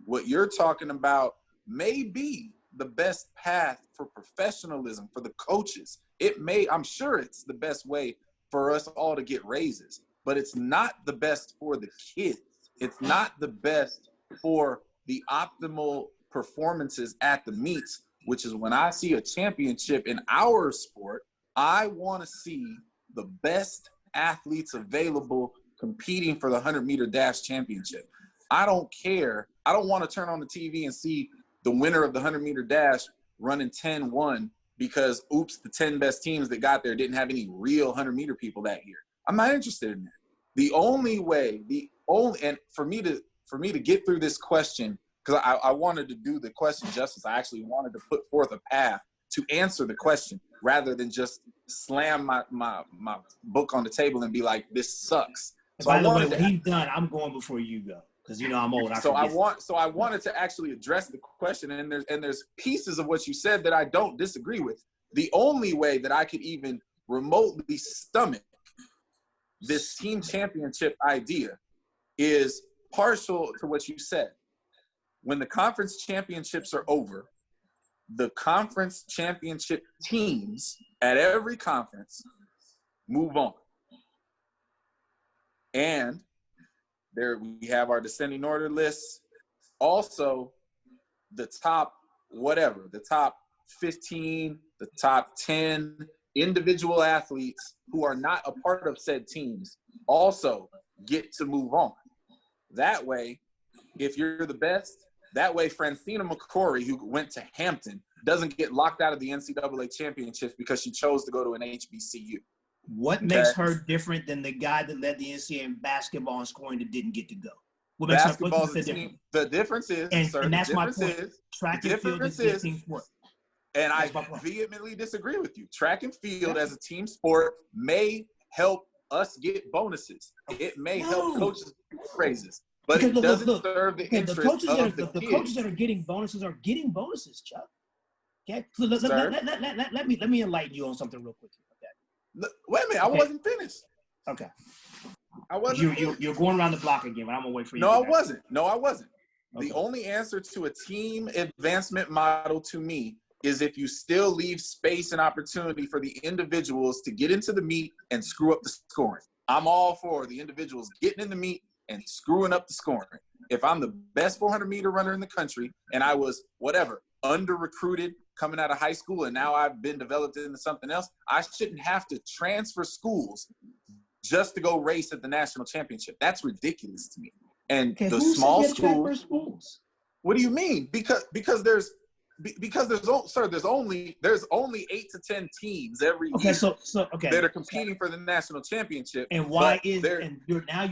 What you're talking about may be the best path for professionalism, for the coaches. I'm sure it's the best way for us all to get raises, but it's not the best for the kids. It's not the best for the optimal performances at the meets, which is when I see a championship in our sport, I want to see the best athletes available competing for the 100-meter dash championship. I don't care. I don't want to turn on the TV and see the winner of the 100-meter dash running 10-1 because, oops, the 10 best teams that got there didn't have any real 100-meter people that year. I'm not interested in that. The only way, and for me to get through this question, because I wanted to do the question justice, I actually wanted to put forth a path to answer the question rather than just slam my book on the table and be like, this sucks. So by the way, when he's done, I'm going before you go. Because I'm old. I wanted to actually address the question, and there's pieces of what you said that I don't disagree with. The only way that I could even remotely stomach this team championship idea is partial to what you said. When the conference championships are over, the conference championship teams at every conference move on. And there we have our descending order lists. Also, the top 15, the top 10 individual athletes who are not a part of said teams also get to move on. That way, if you're the best, that way Francina McCrory, who went to Hampton, doesn't get locked out of the NCAA championships because she chose to go to an HBCU. What makes her different than the guy that led the NCAA in basketball and scoring that didn't get to go? What makes Basketball's her different? The difference is, and that's my point. Track and field is a team sport. And I vehemently disagree with you. Track and field as a team sport may help us get bonuses. It may help coaches get raises, but it doesn't serve the interest of the kids. Coaches that are getting bonuses, Chuck. Okay, so let me enlighten you on something real quick. Okay. Wait a minute, I wasn't finished. Okay. I wasn't. You're going around the block again, but I'm gonna wait for you. No, I wasn't. Okay. The only answer to a team advancement model to me is if you still leave space and opportunity for the individuals to get into the meet and screw up the scoring. I'm all for the individuals getting in the meet and screwing up the scoring. If I'm the best 400-meter runner in the country and I was, under-recruited coming out of high school and now I've been developed into something else, I shouldn't have to transfer schools just to go race at the national championship. That's ridiculous to me. And the small schools. What do you mean? Because there's only 8 to 10 teams every year that are competing for the national championship. And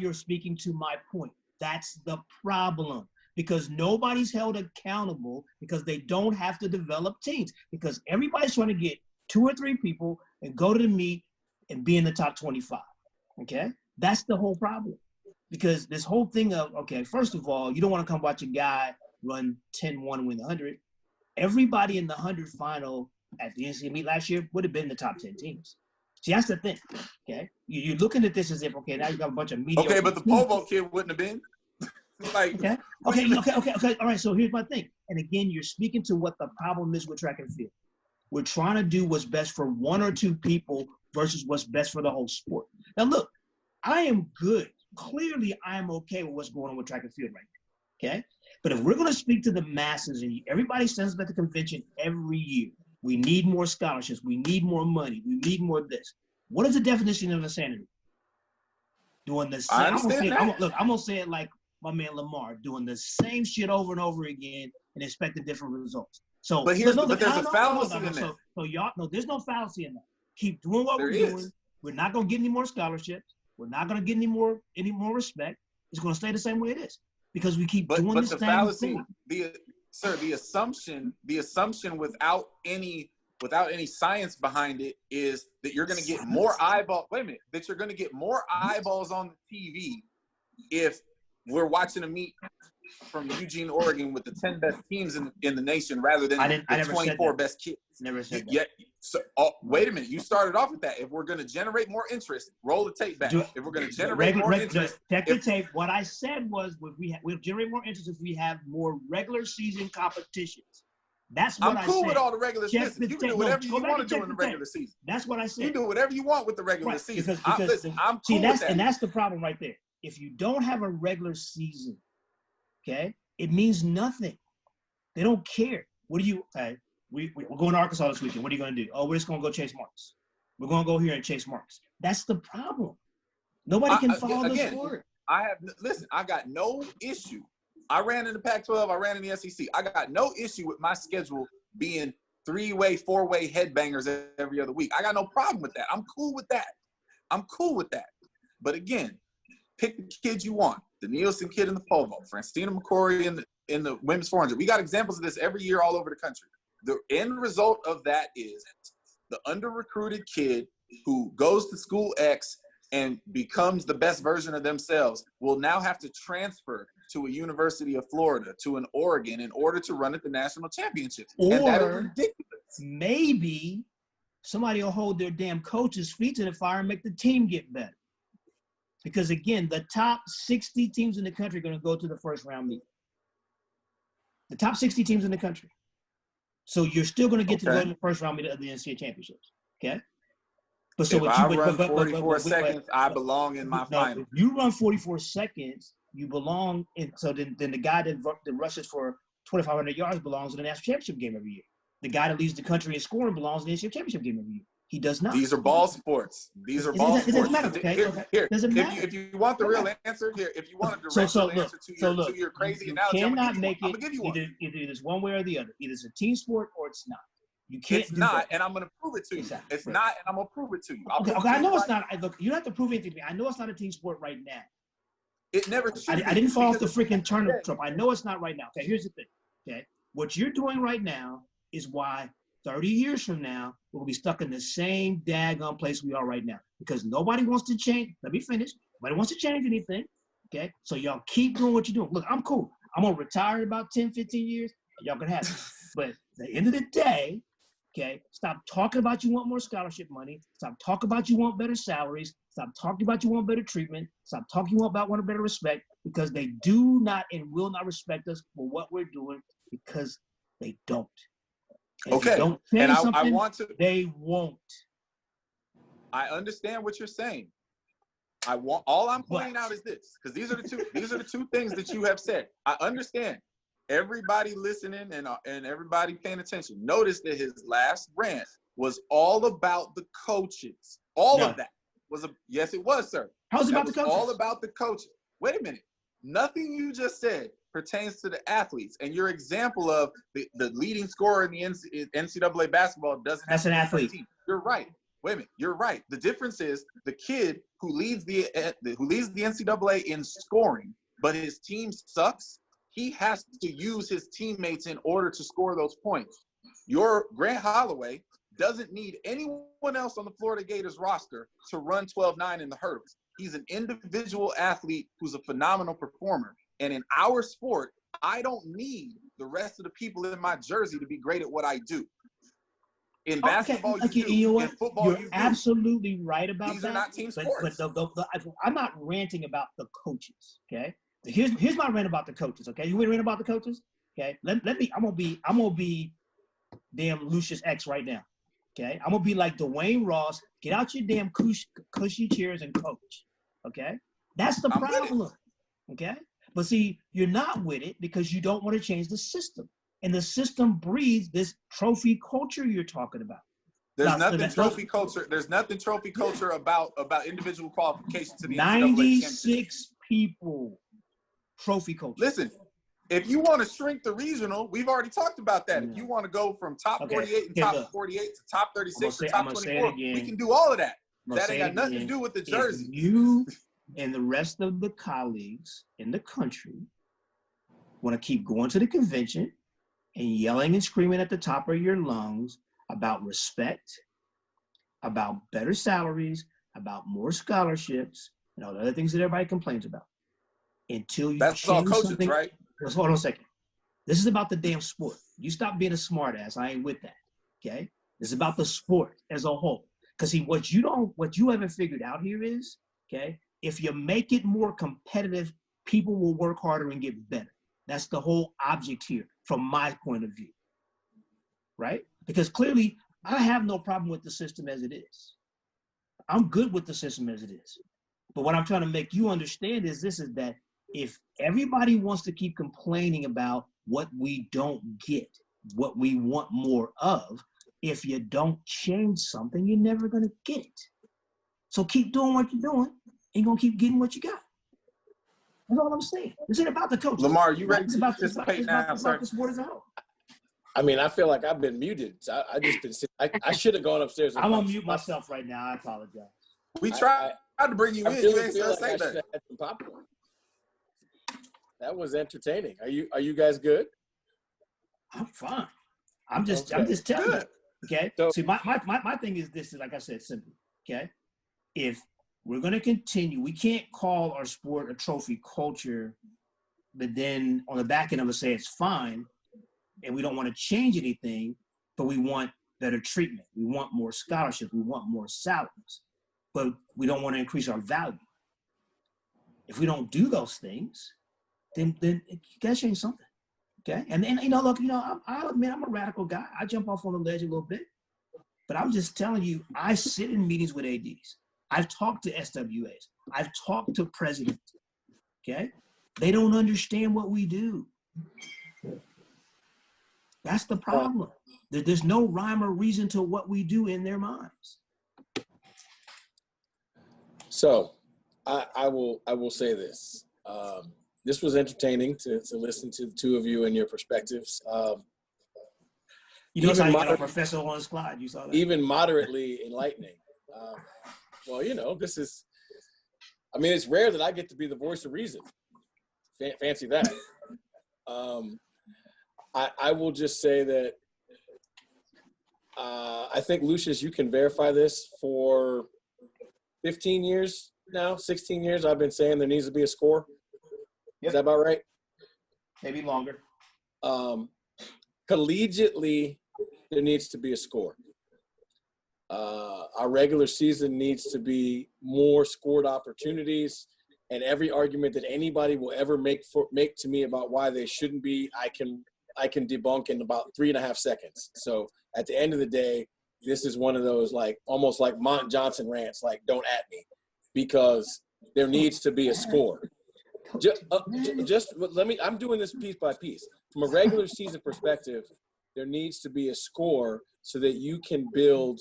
you're speaking to my point. That's the problem, because nobody's held accountable because they don't have to develop teams, because everybody's trying to get 2 or 3 people and go to the meet and be in the top 25. Okay, that's the whole problem. Because this whole thing of, first of all, you don't want to come watch a guy run 10-1 win the 100. Everybody in the 100 final at the NCAA meet last year would have been in the top 10 teams. See, that's the thing, okay? You're looking at this as if, now you got a bunch of mediocre. Okay, but the Povo kid wouldn't have been. Okay. All right, so here's my thing. And again, you're speaking to what the problem is with track and field. We're trying to do what's best for 1 or 2 people versus what's best for the whole sport. Now, look, I am good. Clearly, I am okay with what's going on with track and field right now, okay? But if we're going to speak to the masses, and everybody sends us at the convention every year, we need more scholarships, we need more money, we need more of this. What is the definition of insanity? Doing the same. I'm going to say it like my man Lamar, doing the same shit over and over again and expecting different results. So, but there's a fallacy in that. So y'all, there's no fallacy in that. Keep doing what we're doing. We're not going to get any more scholarships. We're not going to get any more respect. It's going to stay the same way it is because we keep doing the same thing. The assumption without any without any science behind it, is that you're going to get more eyeballs. Wait a minute, that you're going to get more eyeballs on the TV if we're watching a meet from Eugene, Oregon, with the 10 best teams in the nation rather than the 24 best kids. Never said that. Yeah. So, wait a minute. You started off with that. If we're going to generate more interest, roll the tape back. If we're going to generate more interest, check the tape. What I said was, we'll generate more interest if we have more regular season competitions. That's what I said. I'm cool with all the regular season. You can do whatever you want to do in the regular season. That's what I said. You do whatever you want with the regular season. Because I'm cool with that. And that's the problem right there. If you don't have a regular season, okay, it means nothing. They don't care. What do you? We're going to Arkansas this weekend. What are you going to do? Oh, we're just going to go chase marks. We're going to go here and chase marks. That's the problem. Nobody can follow the sport. I got no issue. I ran in the Pac-12. I ran in the SEC. I got no issue with my schedule being 3-way, 4-way headbangers every other week. I got no problem with that. I'm cool with that. But again, pick the kid you want. The Nielsen kid in the pole vault, Francina McCory in the women's 400. We got examples of this every year all over the country. The end result of that is the under-recruited kid who goes to school X and becomes the best version of themselves will now have to transfer to a University of Florida, to an Oregon, in order to run at the national championships. And that is ridiculous. Maybe somebody will hold their damn coach's feet to the fire and make the team get better. Because, again, the top 60 teams in the country are going to go to the first round meet. The top 60 teams in the country. So you're still going to get to go to the first round meet of the NCAA Championships. Okay? But so if I run 44 seconds, I belong in my final. If you run 44 seconds, you belong in. So then the guy that rushes for 2,500 yards belongs in the national championship game every year. The guy that leads the country in scoring belongs in the NCAA championship game every year. He does not. These are ball sports. It doesn't matter. Okay? Here, doesn't matter. If you want the real answer, here, if you want a direct answer to your crazy analogy, I'm going to give you one. Either it's one way or the other. Either it's a team sport or it's not. You can't. It's not, and I'm going to prove it to you. Exactly. It's not, and I'm going to prove it to you. Okay, I know it's not. Look, you don't have to prove anything to me. I know it's not a team sport right now. It never should. I didn't fall off the freaking turnip truck. I know it's not right now. Okay, here's the thing. Okay, what you're doing right now is why 30 years from now, we'll be stuck in the same daggone place we are right now because nobody wants to change. Let me finish. Nobody wants to change anything. Okay, so y'all keep doing what you're doing. Look, I'm cool. I'm going to retire in about 10, 15 years. Y'all can have it. But at the end of the day, okay, stop talking about you want more scholarship money. Stop talking about you want better salaries. Stop talking about you want better treatment. Stop talking about want better respect because they do not and will not respect us for what we're doing because they don't. And okay, and I want to. They won't. I understand what you're saying. All I'm pointing out is this, because these are the two things that you have said. I understand. Everybody listening and everybody paying attention. Notice that his last rant was all about the coaches. All of that was yes, it was, sir. How's it about the coaches? All about the coaches. Wait a minute. Nothing you just said pertains to the athletes, and your example of the leading scorer in the NCAA basketball doesn't. That's an athlete. You're right. Wait a minute. You're right. The difference is the kid who leads the NCAA in scoring, but his team sucks. He has to use his teammates in order to score those points. Your Grant Holloway doesn't need anyone else on the Florida Gators roster to run 12-9 in the hurdles. He's an individual athlete who's a phenomenal performer. And in our sport, I don't need the rest of the people in my jersey to be great at what I do. In basketball, you do. You know what? In football, you're you do. absolutely right about These that. are not team sports. But I'm not ranting about the coaches, okay? Here's my rant about the coaches, okay? You want to rant about the coaches? Okay? Let me, I'm gonna be damn Lucius X right now. Okay? I'm gonna be like Dwayne Ross. Get out your damn cushy chairs and coach. Okay? That's the problem. Okay? But see, you're not with it because you don't want to change the system. And the system breeds this trophy culture you're talking about. There's nothing trophy culture. There's nothing trophy culture about individual qualification to the NCAA 96 people. Trophy culture. Listen, if you want to shrink the regional, we've already talked about that. If you want to go from top 48 and top 48 to top 36 to top 24, we can do all of that. That ain't got nothing to do with the jersey. If you and the rest of the colleagues in the country want to keep going to the convention and yelling and screaming at the top of your lungs about respect, about better salaries, about more scholarships, and all the other things that everybody complains about. Until you That's all change coaches, something, right? Let's hold on a second. This is about the damn sport. You stop being a smart ass. I ain't with that. Okay? This is about the sport as a whole. Because see, what you haven't figured out here is, okay, if you make it more competitive, people will work harder and get better. That's the whole object here, from my point of view. Right? Because clearly, I have no problem with the system as it is. I'm good with the system as it is. But what I'm trying to make you understand is this, is that if everybody wants to keep complaining about what we don't get, what we want more of, if you don't change something, you're never going to get it. So keep doing what you're doing, and you're going to keep getting what you got. That's all I'm saying. This ain't about the coaches. Lamar, you ready It's to about participate now, sir? the sport as a whole. I mean, I feel like I've been muted. I just been sitting. I should have gone upstairs. And I'm going to mute myself right now. I apologize. We tried to bring you I in. really You ain't feel still like I say should that. have had some popcorn. That was entertaining. Are you guys good? I'm fine. I'm just Okay. telling Good. you. Okay. So- See, my thing is this, is like I said, simple. Okay. If we're going to continue, we can't call our sport a trophy culture, but then on the back end of it say it's fine, and we don't want to change anything, but we want better treatment. We want more scholarships. We want more salaries, but we don't want to increase our value. If we don't do those things, then you gotta change something. Okay. And look, I'll admit I'm a radical guy. I jump off on the ledge a little bit, but I'm just telling you, I sit in meetings with ADs. I've talked to SWAs. I've talked to presidents. Okay. They don't understand what we do. That's the problem. There's no rhyme or reason to what we do in their minds. So I will say this. This was entertaining to listen to the two of you and your perspectives. You know how you got a moderate- professor on his slide. You saw that? Even moderately enlightening. Well, this is, I mean, it's rare that I get to be the voice of reason. Fancy that. I will just say that I think, Lucius, you can verify this. For 15 years now, 16 years, I've been saying there needs to be a score. Yep. Is that about right? Maybe longer. Collegiately, there needs to be a score. Our regular season needs to be more scored opportunities, and every argument that anybody will ever make to me about why they shouldn't be, I can debunk in about 3.5 seconds. So at the end of the day, this is one of those, like, almost like Mont Johnson rants, like, don't at me, because there needs to be a score. I'm doing this piece by piece. From a regular season perspective, there needs to be a score so that you can build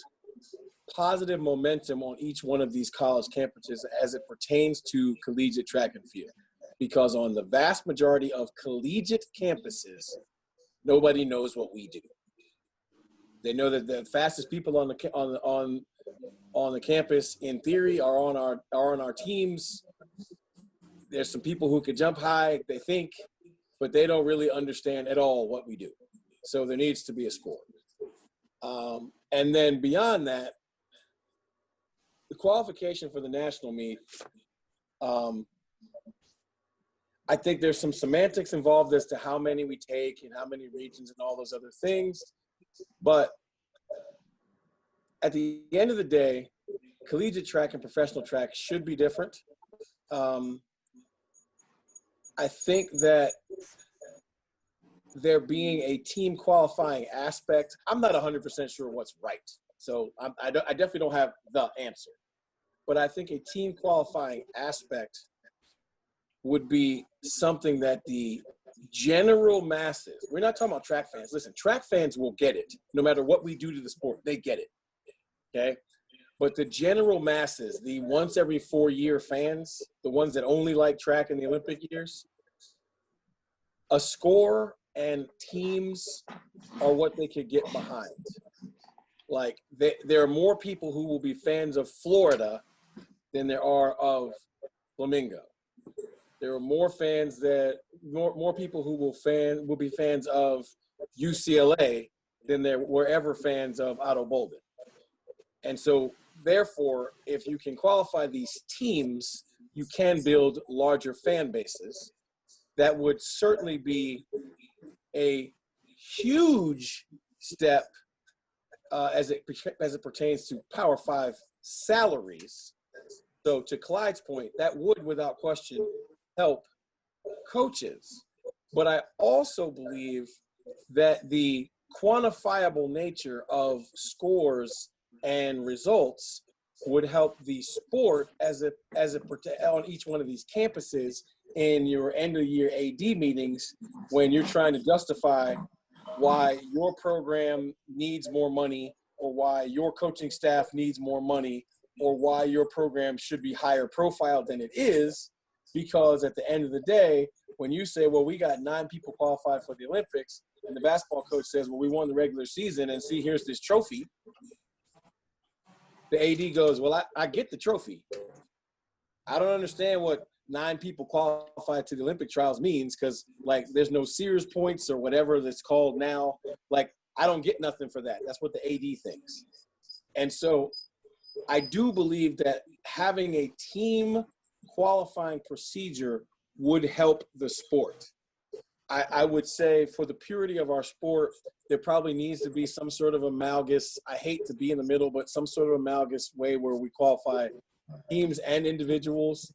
positive momentum on each one of these college campuses as it pertains to collegiate track and field. Because on the vast majority of collegiate campuses, nobody knows what we do. They know that the fastest people on the campus, in theory, are on our teams. There's some people who could jump high, they think, but they don't really understand at all what we do. So there needs to be a score. And then beyond that, the qualification for the national meet, I think there's some semantics involved as to how many we take and how many regions and all those other things. But at the end of the day, collegiate track and professional track should be different. I think that there being a team qualifying aspect, I'm not 100% sure what's right. So I definitely don't have the answer. But I think a team qualifying aspect would be something that the general masses, we're not talking about track fans. Listen, track fans will get it. No matter what we do to the sport, they get it. Okay? But the general masses, the once every 4-year fans, the ones that only like track in the Olympic years, a score and teams are what they could get behind. Like, there are more people who will be fans of Florida than there are of Flamingo. There are more fans more people who will be fans of UCLA than there were ever fans of Otto Bolden. And so, therefore, if you can qualify these teams, you can build larger fan bases. That would certainly be a huge step as it pertains to Power 5 salaries. So to Clyde's point, that would, without question, help coaches. But I also believe that the quantifiable nature of scores and results would help the sport as it on each one of these campuses in your end of year AD meetings, when you're trying to justify why your program needs more money, or why your coaching staff needs more money, or why your program should be higher profile than it is. Because at the end of the day, when you say, well, we got 9 people qualified for the Olympics, and the basketball coach says, well, we won the regular season, and see, here's this trophy. The AD goes, well, I get the trophy. I don't understand what 9 people qualified to the Olympic trials means, because, like, there's no Sears points or whatever that's called now. Like, I don't get nothing for that. That's what the AD thinks. And so I do believe that having a team qualifying procedure would help the sport. I would say for the purity of our sport, there probably needs to be some sort of amalgamous, I hate to be in the middle, but some sort of amalgamous way where we qualify teams and individuals.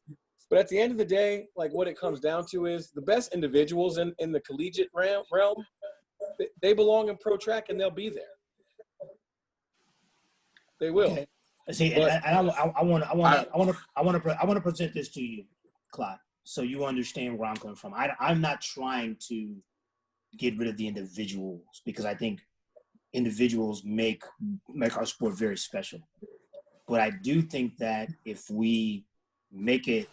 But at the end of the day, like, what it comes down to is the best individuals in the collegiate realm, they belong in pro track, and they'll be there. They will. Okay. See, and I want to present this to you, Clyde, so you understand where I'm coming from. I'm not trying to get rid of the individuals, because I think individuals make our sport very special. But I do think that if we make it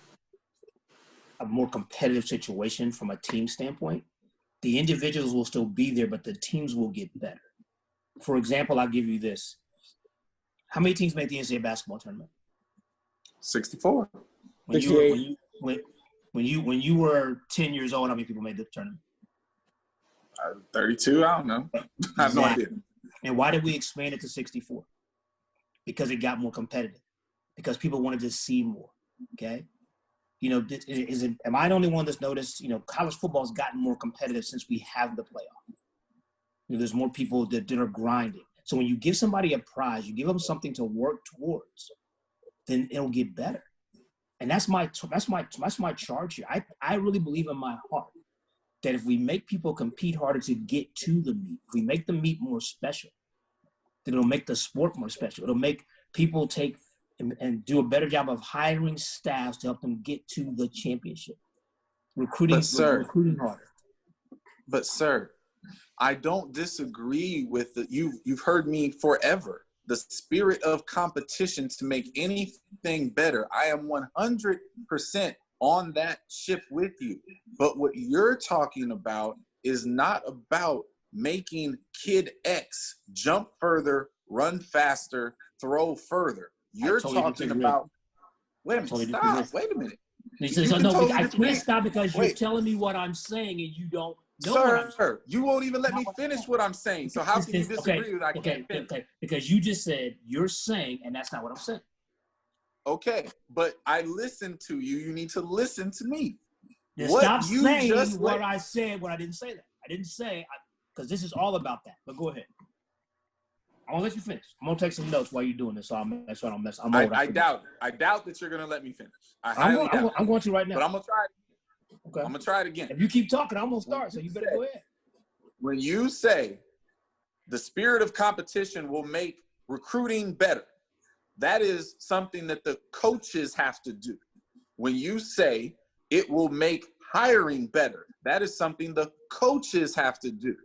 a more competitive situation from a team standpoint, the individuals will still be there, but the teams will get better. For example, I'll give you this. How many teams made the NCAA basketball tournament? 64. When you were 10 years old, how many people made the tournament? 32, I don't know. I have no idea. And why did we expand it to 64? Because it got more competitive. Because people wanted to see more, okay? You know, am I the only one that's noticed, you know, college football has gotten more competitive since we have the playoff. You know, there's more people that are grinding. So when you give somebody a prize, you give them something to work towards, then it'll get better. And that's my charge here. I really believe in my heart that if we make people compete harder to get to the meet, if we make the meet more special, then it'll make the sport more special. It'll make people take and do a better job of hiring staffs to help them get to the championship. Recruiting harder. But sir, I don't disagree with you've heard me forever. The spirit of competition to make anything better. I am 100% on that ship with you. But what you're talking about is not about making kid X jump further, run faster, throw further. You're talking about, wait a minute, stop, wait a minute. I can't stop because you're telling me what I'm saying and you don't know what I'm saying. Sir, you won't even let me finish what I'm saying. So how can you disagree with I can't finish? Okay, because you just said you're saying, and that's not what I'm saying. Okay, but I listened to you. You need to listen to me. Stop saying what I said when I didn't say that. I didn't say, because this is all about that. But go ahead. I'm going to let you finish. I'm going to take some notes while you're doing this, so I don't mess. I doubt that you're going to let me finish. I'm going to right now. But I'm going to try it. Okay. I'm going to try it again. If you keep talking, I'm going to start, so you better go ahead. When you say the spirit of competition will make recruiting better, that is something that the coaches have to do. When you say it will make hiring better, that is something the coaches have to do.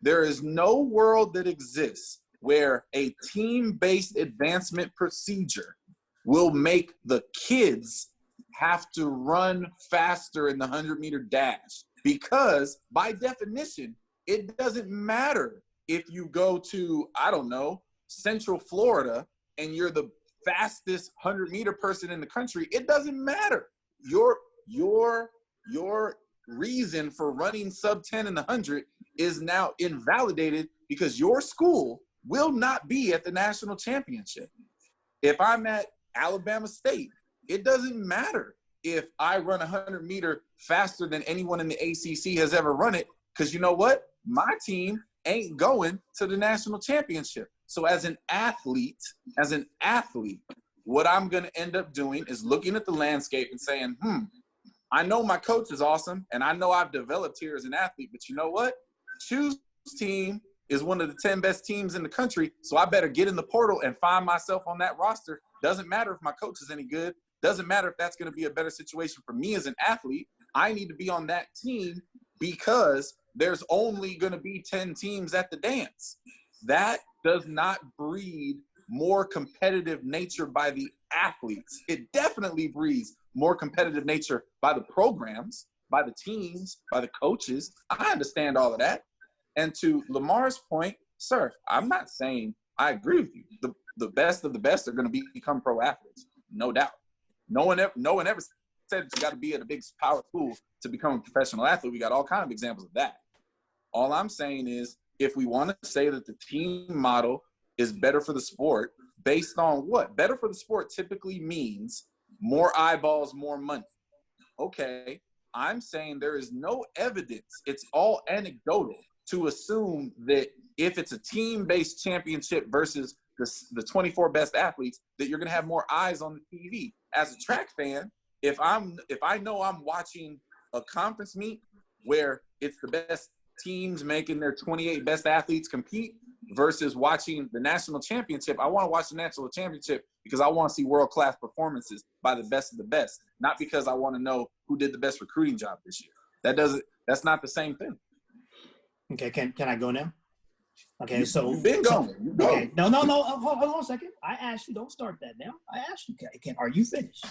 There is no world that exists where a team-based advancement procedure will make the kids have to run faster in the 100-meter dash, because by definition, it doesn't matter if you go to, I don't know, Central Florida and you're the fastest 100-meter person in the country. It doesn't matter. Your reason for running sub 10 in the 100 is now invalidated because your school will not be at the national championship. If I'm at Alabama State, it doesn't matter if I run 100-meter faster than anyone in the ACC has ever run it, because you know what? My team ain't going to the national championship. So as an athlete, what I'm going to end up doing is looking at the landscape and saying, I know my coach is awesome, and I know I've developed here as an athlete, but you know what? Choose team is one of the 10 best teams in the country, so I better get in the portal and find myself on that roster. Doesn't matter if my coach is any good. Doesn't matter if that's going to be a better situation for me as an athlete. I need to be on that team because there's only going to be 10 teams at the dance. That does not breed more competitive nature by the athletes. It definitely breeds more competitive nature by the programs, by the teams, by the coaches. I understand all of that. And to Lamar's point, sir, I'm not saying I agree with you. The best of the best are going to become pro athletes, no doubt. No one ever said you got to be at a big power school to become a professional athlete. We got all kinds of examples of that. All I'm saying is, if we want to say that the team model is better for the sport, based on what? Better for the sport typically means more eyeballs, more money. Okay, I'm saying there is no evidence. It's all anecdotal to assume that if it's a team-based championship versus the 24 best athletes, that you're going to have more eyes on the TV. As a track fan, if I know I'm watching a conference meet where it's the best teams making their 28 best athletes compete versus watching the national championship, I want to watch the national championship because I want to see world-class performances by the best of the best, not because I want to know who did the best recruiting job this year. That's not the same thing. Okay, can I go now? Okay, so you've been going. Okay, no. Hold on a second. I asked you, don't start that now. I asked you, are you finished?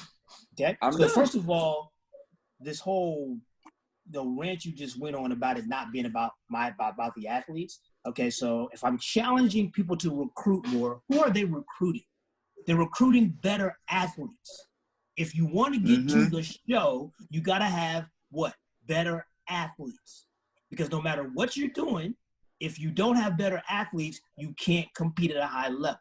Okay. So first of all, this whole rant you just went on about it not being about the athletes. Okay, so if I'm challenging people to recruit more, who are they recruiting? They're recruiting better athletes. If you want to get to the show, you got to have what? Better athletes. Because no matter what you're doing, if you don't have better athletes, you can't compete at a high level.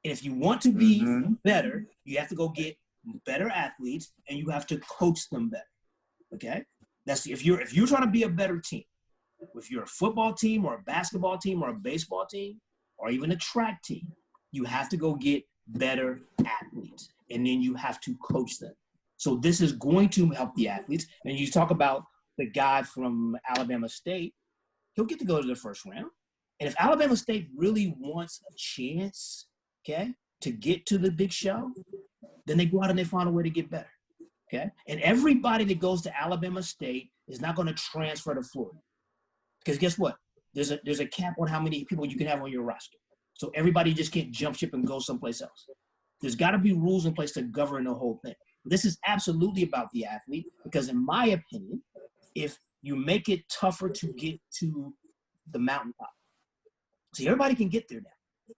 And if you want to be better, you have to go get better athletes and you have to coach them better. Okay? That's if you're trying to be a better team. If you're a football team or a basketball team or a baseball team or even a track team, you have to go get better athletes and then you have to coach them. So this is going to help the athletes. And you talk about the guy from Alabama State, he'll get to go to the first round. And if Alabama State really wants a chance, okay, to get to the big show, then they go out and they find a way to get better, okay? And everybody that goes to Alabama State is not going to transfer to Florida. Because guess what? There's a cap on how many people you can have on your roster. So everybody just can't jump ship and go someplace else. There's got to be rules in place to govern the whole thing. This is absolutely about the athlete because in my opinion, if you make it tougher to get to the mountaintop. See, everybody can get there now.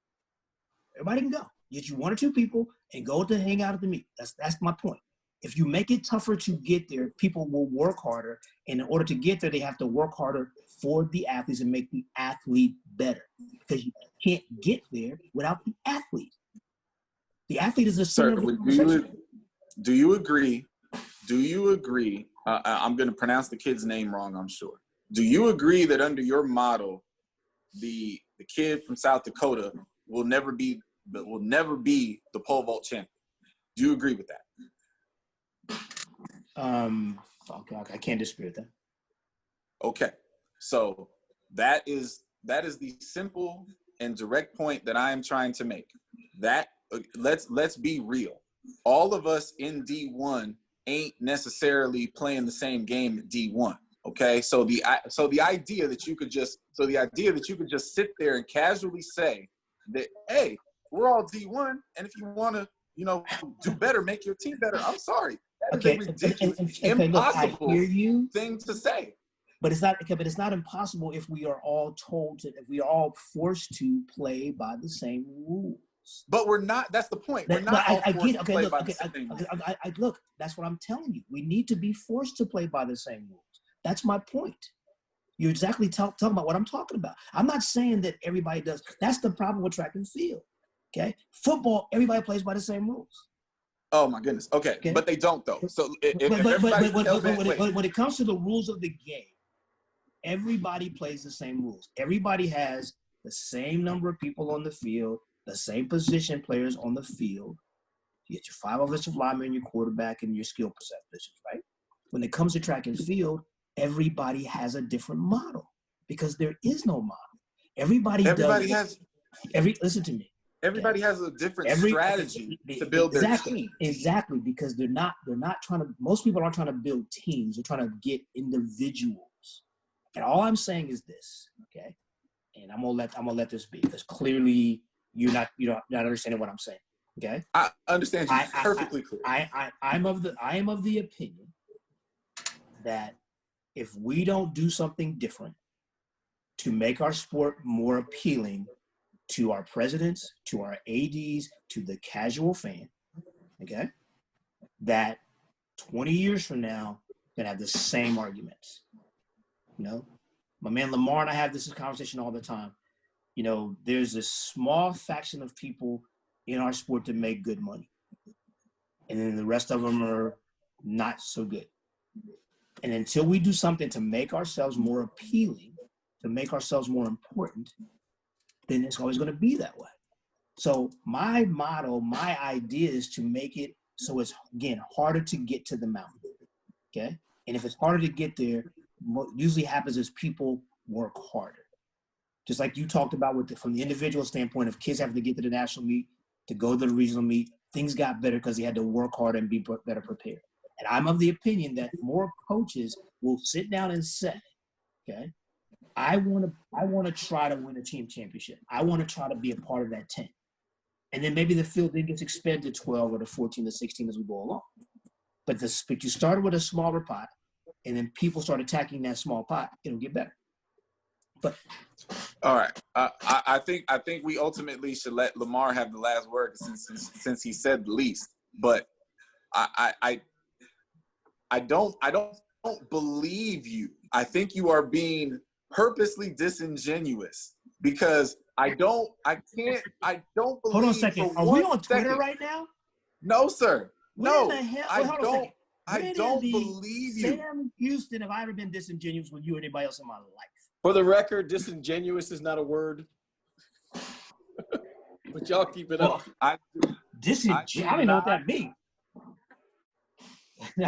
Everybody can go. Get you one or two people and go to hang out at the meet. That's my point. If you make it tougher to get there, people will work harder. And in order to get there, they have to work harder for the athletes and make the athlete better. Because you can't get there without the athlete. The athlete is the center of the conversation. Do you agree? I'm going to pronounce the kid's name wrong, I'm sure. Do you agree that under your model, the kid from South Dakota will never be the pole vault champion? Do you agree with that? Okay, I can't dispute that. Okay, so that is the simple and direct point that I am trying to make. That let's be real. All of us in D1 ain't necessarily playing the same game at D1. Okay, so the idea that you could just sit there and casually say that, hey, we're all D1, and if you want to, do better, make your team better. I'm sorry, that is a ridiculous, impossible thing to say. But it's not. Okay, but it's not impossible if we are all if we are all forced to play by the same rules. But we're not. That's the point. We're not all forced to play by the same rules. Look, that's what I'm telling you. We need to be forced to play by the same rules. That's my point. You're exactly talking about what I'm talking about. I'm not saying that everybody does. That's the problem with track and field. Okay, football, everybody plays by the same rules. Oh my goodness. Okay, but they don't though. So but when it comes to the rules of the game, everybody plays the same rules. Everybody has the same number of people on the field, the same position players on the field. You get your 5 offensive linemen, your quarterback, and your skill positions, right? When it comes to track and field, everybody has a different model because there is no model. Listen to me. Everybody has a different strategy to build their team. Exactly, because they're not trying to, most people aren't trying to build teams, they're trying to get individuals. And all I'm saying is this, okay? And I'm gonna let this be, because clearly you're not understanding what I'm saying. Okay? I understand you perfectly clear. I am of the opinion that if we don't do something different to make our sport more appealing to our presidents, to our ADs, to the casual fan, okay, that 20 years from now, we're gonna have the same arguments. You know, my man Lamar and I have this conversation all the time. You know, there's a small faction of people in our sport that make good money, and then the rest of them are not so good. And until we do something to make ourselves more appealing, to make ourselves more important, then it's always going to be that way. So my motto, my idea is to make it so it's, again, harder to get to the mountain, okay? And if it's harder to get there, what usually happens is people work harder. Just like you talked about from the individual standpoint of kids having to get to the national meet, to go to the regional meet, things got better because they had to work harder and be better prepared. And I'm of the opinion that more coaches will sit down and say, okay, I want to try to win a team championship. I want to try to be a part of that 10. And then maybe the field then gets expanded to 12 or to 14 to 16 as we go along. But you started with a smaller pot, and then people start attacking that small pot, it'll get better. But all right, I think we ultimately should let Lamar have the last word since he said the least. But I don't believe you. I think you are being purposely disingenuous, because I don't believe. Hold on a second. Are we on Twitter right now? No, sir. No, Wait, I don't believe you. Sam Houston, have I ever been disingenuous with you or anybody else in my life? For the record, disingenuous is not a word. But y'all keep it up. I don't even know what that means.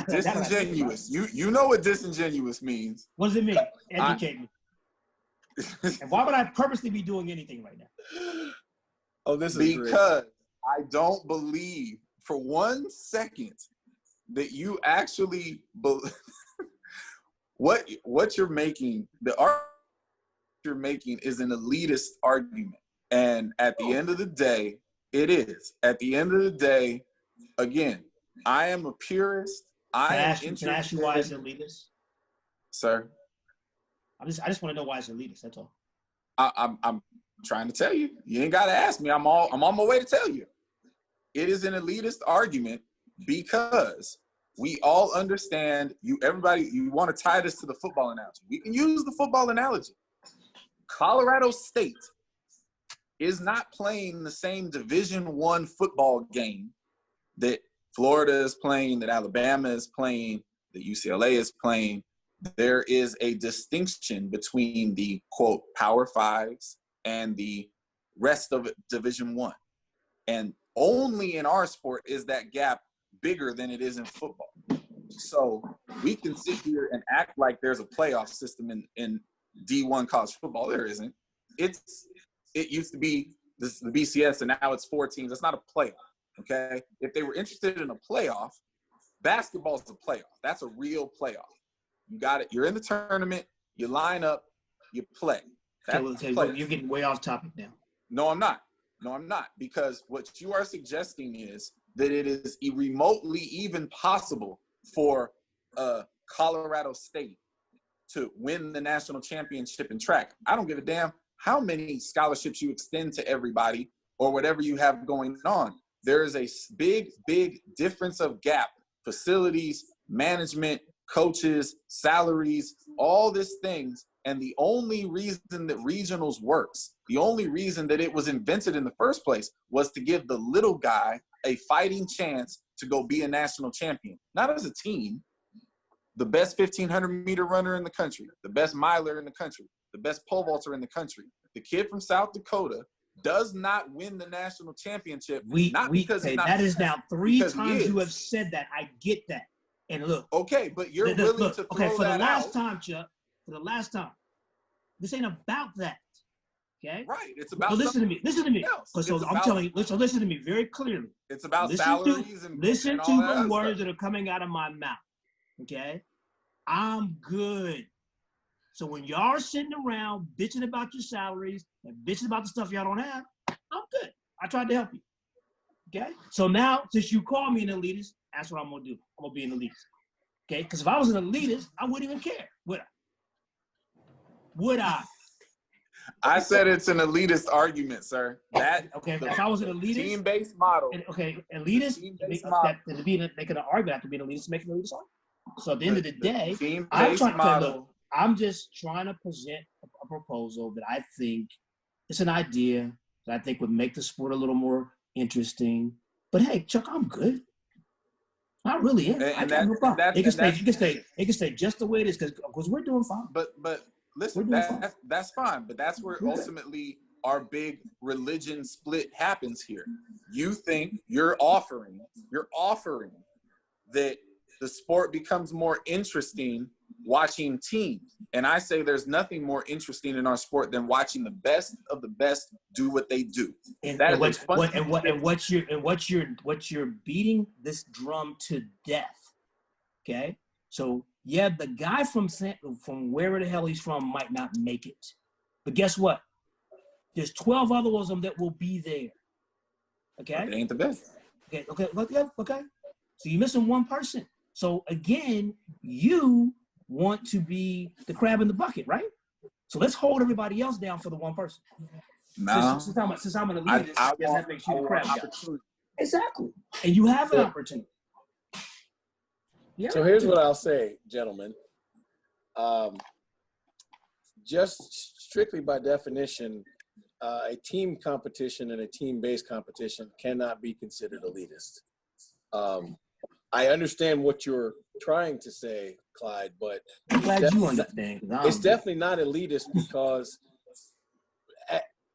Disingenuous. You know what disingenuous means. What does it mean? Educate me. And why would I purposely be doing anything right now? Oh, this is because great. I don't believe for 1 second that you actually believe what you're making. The argument you're making is an elitist argument, and at the end of the day, it is. At the end of the day, again, I am a purist. Can I ask you why it's elitist? Sir? I just want to know why it's elitist, that's all. I'm trying to tell you. You ain't got to ask me. I'm on my way to tell you. It is an elitist argument because we all understand, you want to tie this to the football analogy. We can use the football analogy. Colorado State is not playing the same Division I football game that Florida is playing, that Alabama is playing, that UCLA is playing. There is a distinction between the, quote, Power Fives and the rest of Division I. And only in our sport is that gap bigger than it is in football. So we can sit here and act like there's a playoff system in D1 college football. There isn't. It used to be the BCS, and now it's 4 teams. It's not a playoff, okay? If they were interested in a playoff, basketball is a playoff. That's a real playoff. You got it. You're in the tournament. You line up. You play. You're getting way off topic now. No, I'm not. Because what you are suggesting is that it is remotely even possible for Colorado State to win the national championship in track. I don't give a damn how many scholarships you extend to everybody or whatever you have going on. There is a big, big difference of gap. Facilities, management, coaches, salaries, all these things And the only reason that regionals works, the only reason that it was invented in the first place was to give the little guy a fighting chance to go be a national champion. Not as a team. The best 1,500-meter runner in the country, the best miler in the country, the best pole vaulter in the country. The kid from South Dakota does not win the national championship. That is now 3 times you have said that. I get that. And look. Okay, but you're willing to throw for that the last out. time, Chuck, for the last time. This ain't about that. Okay? Right. It's about listen to me. Listen to me. So I'm telling you, so listen to me very clearly. It's about salaries and listen and to all the that words stuff. that are coming out of my mouth. Okay? I'm good. So when y'all are sitting around bitching about your salaries and bitching about the stuff y'all don't have, I'm good. I tried to help you. Okay? So now, since you call me an elitist, that's what I'm going to do. I'm going to be an elitist. Okay? Because if I was an elitist, I wouldn't even care. Would I? Would I? I said it's an elitist argument, sir. Okay, if I was an elitist, team-based model. Elitist, they can argue that to be an elitist to make an elitist argument. So at the end of the day, I'm just trying to present a proposal that I think it's an idea that I think would make the sport a little more interesting. But hey, Chuck, I'm good. I really am. I got no problem. It can stay just the way it is because we're doing fine. But listen, that's fine. But that's where ultimately our big religion split happens here. You think you're offering that the sport becomes more interesting watching teams. And I say there's nothing more interesting in our sport than watching the best of the best do what they do. What you're beating this drum to death. Okay? So yeah, the guy from wherever the hell he's from might not make it. But guess what? There's 12 other of them that will be there. Okay? It ain't the best. Okay. So you're missing one person. So again, you want to be the crab in the bucket, right? So let's hold everybody else down for the one person. No. Since I'm an elitist, I guess that makes you the crab guy. Exactly. And you have an opportunity. So here's what I'll say, gentlemen. Just strictly by definition, a team competition and a team-based competition cannot be considered elitist. I understand what you're trying to say, Clyde, but I'm glad you understand. It's definitely not elitist because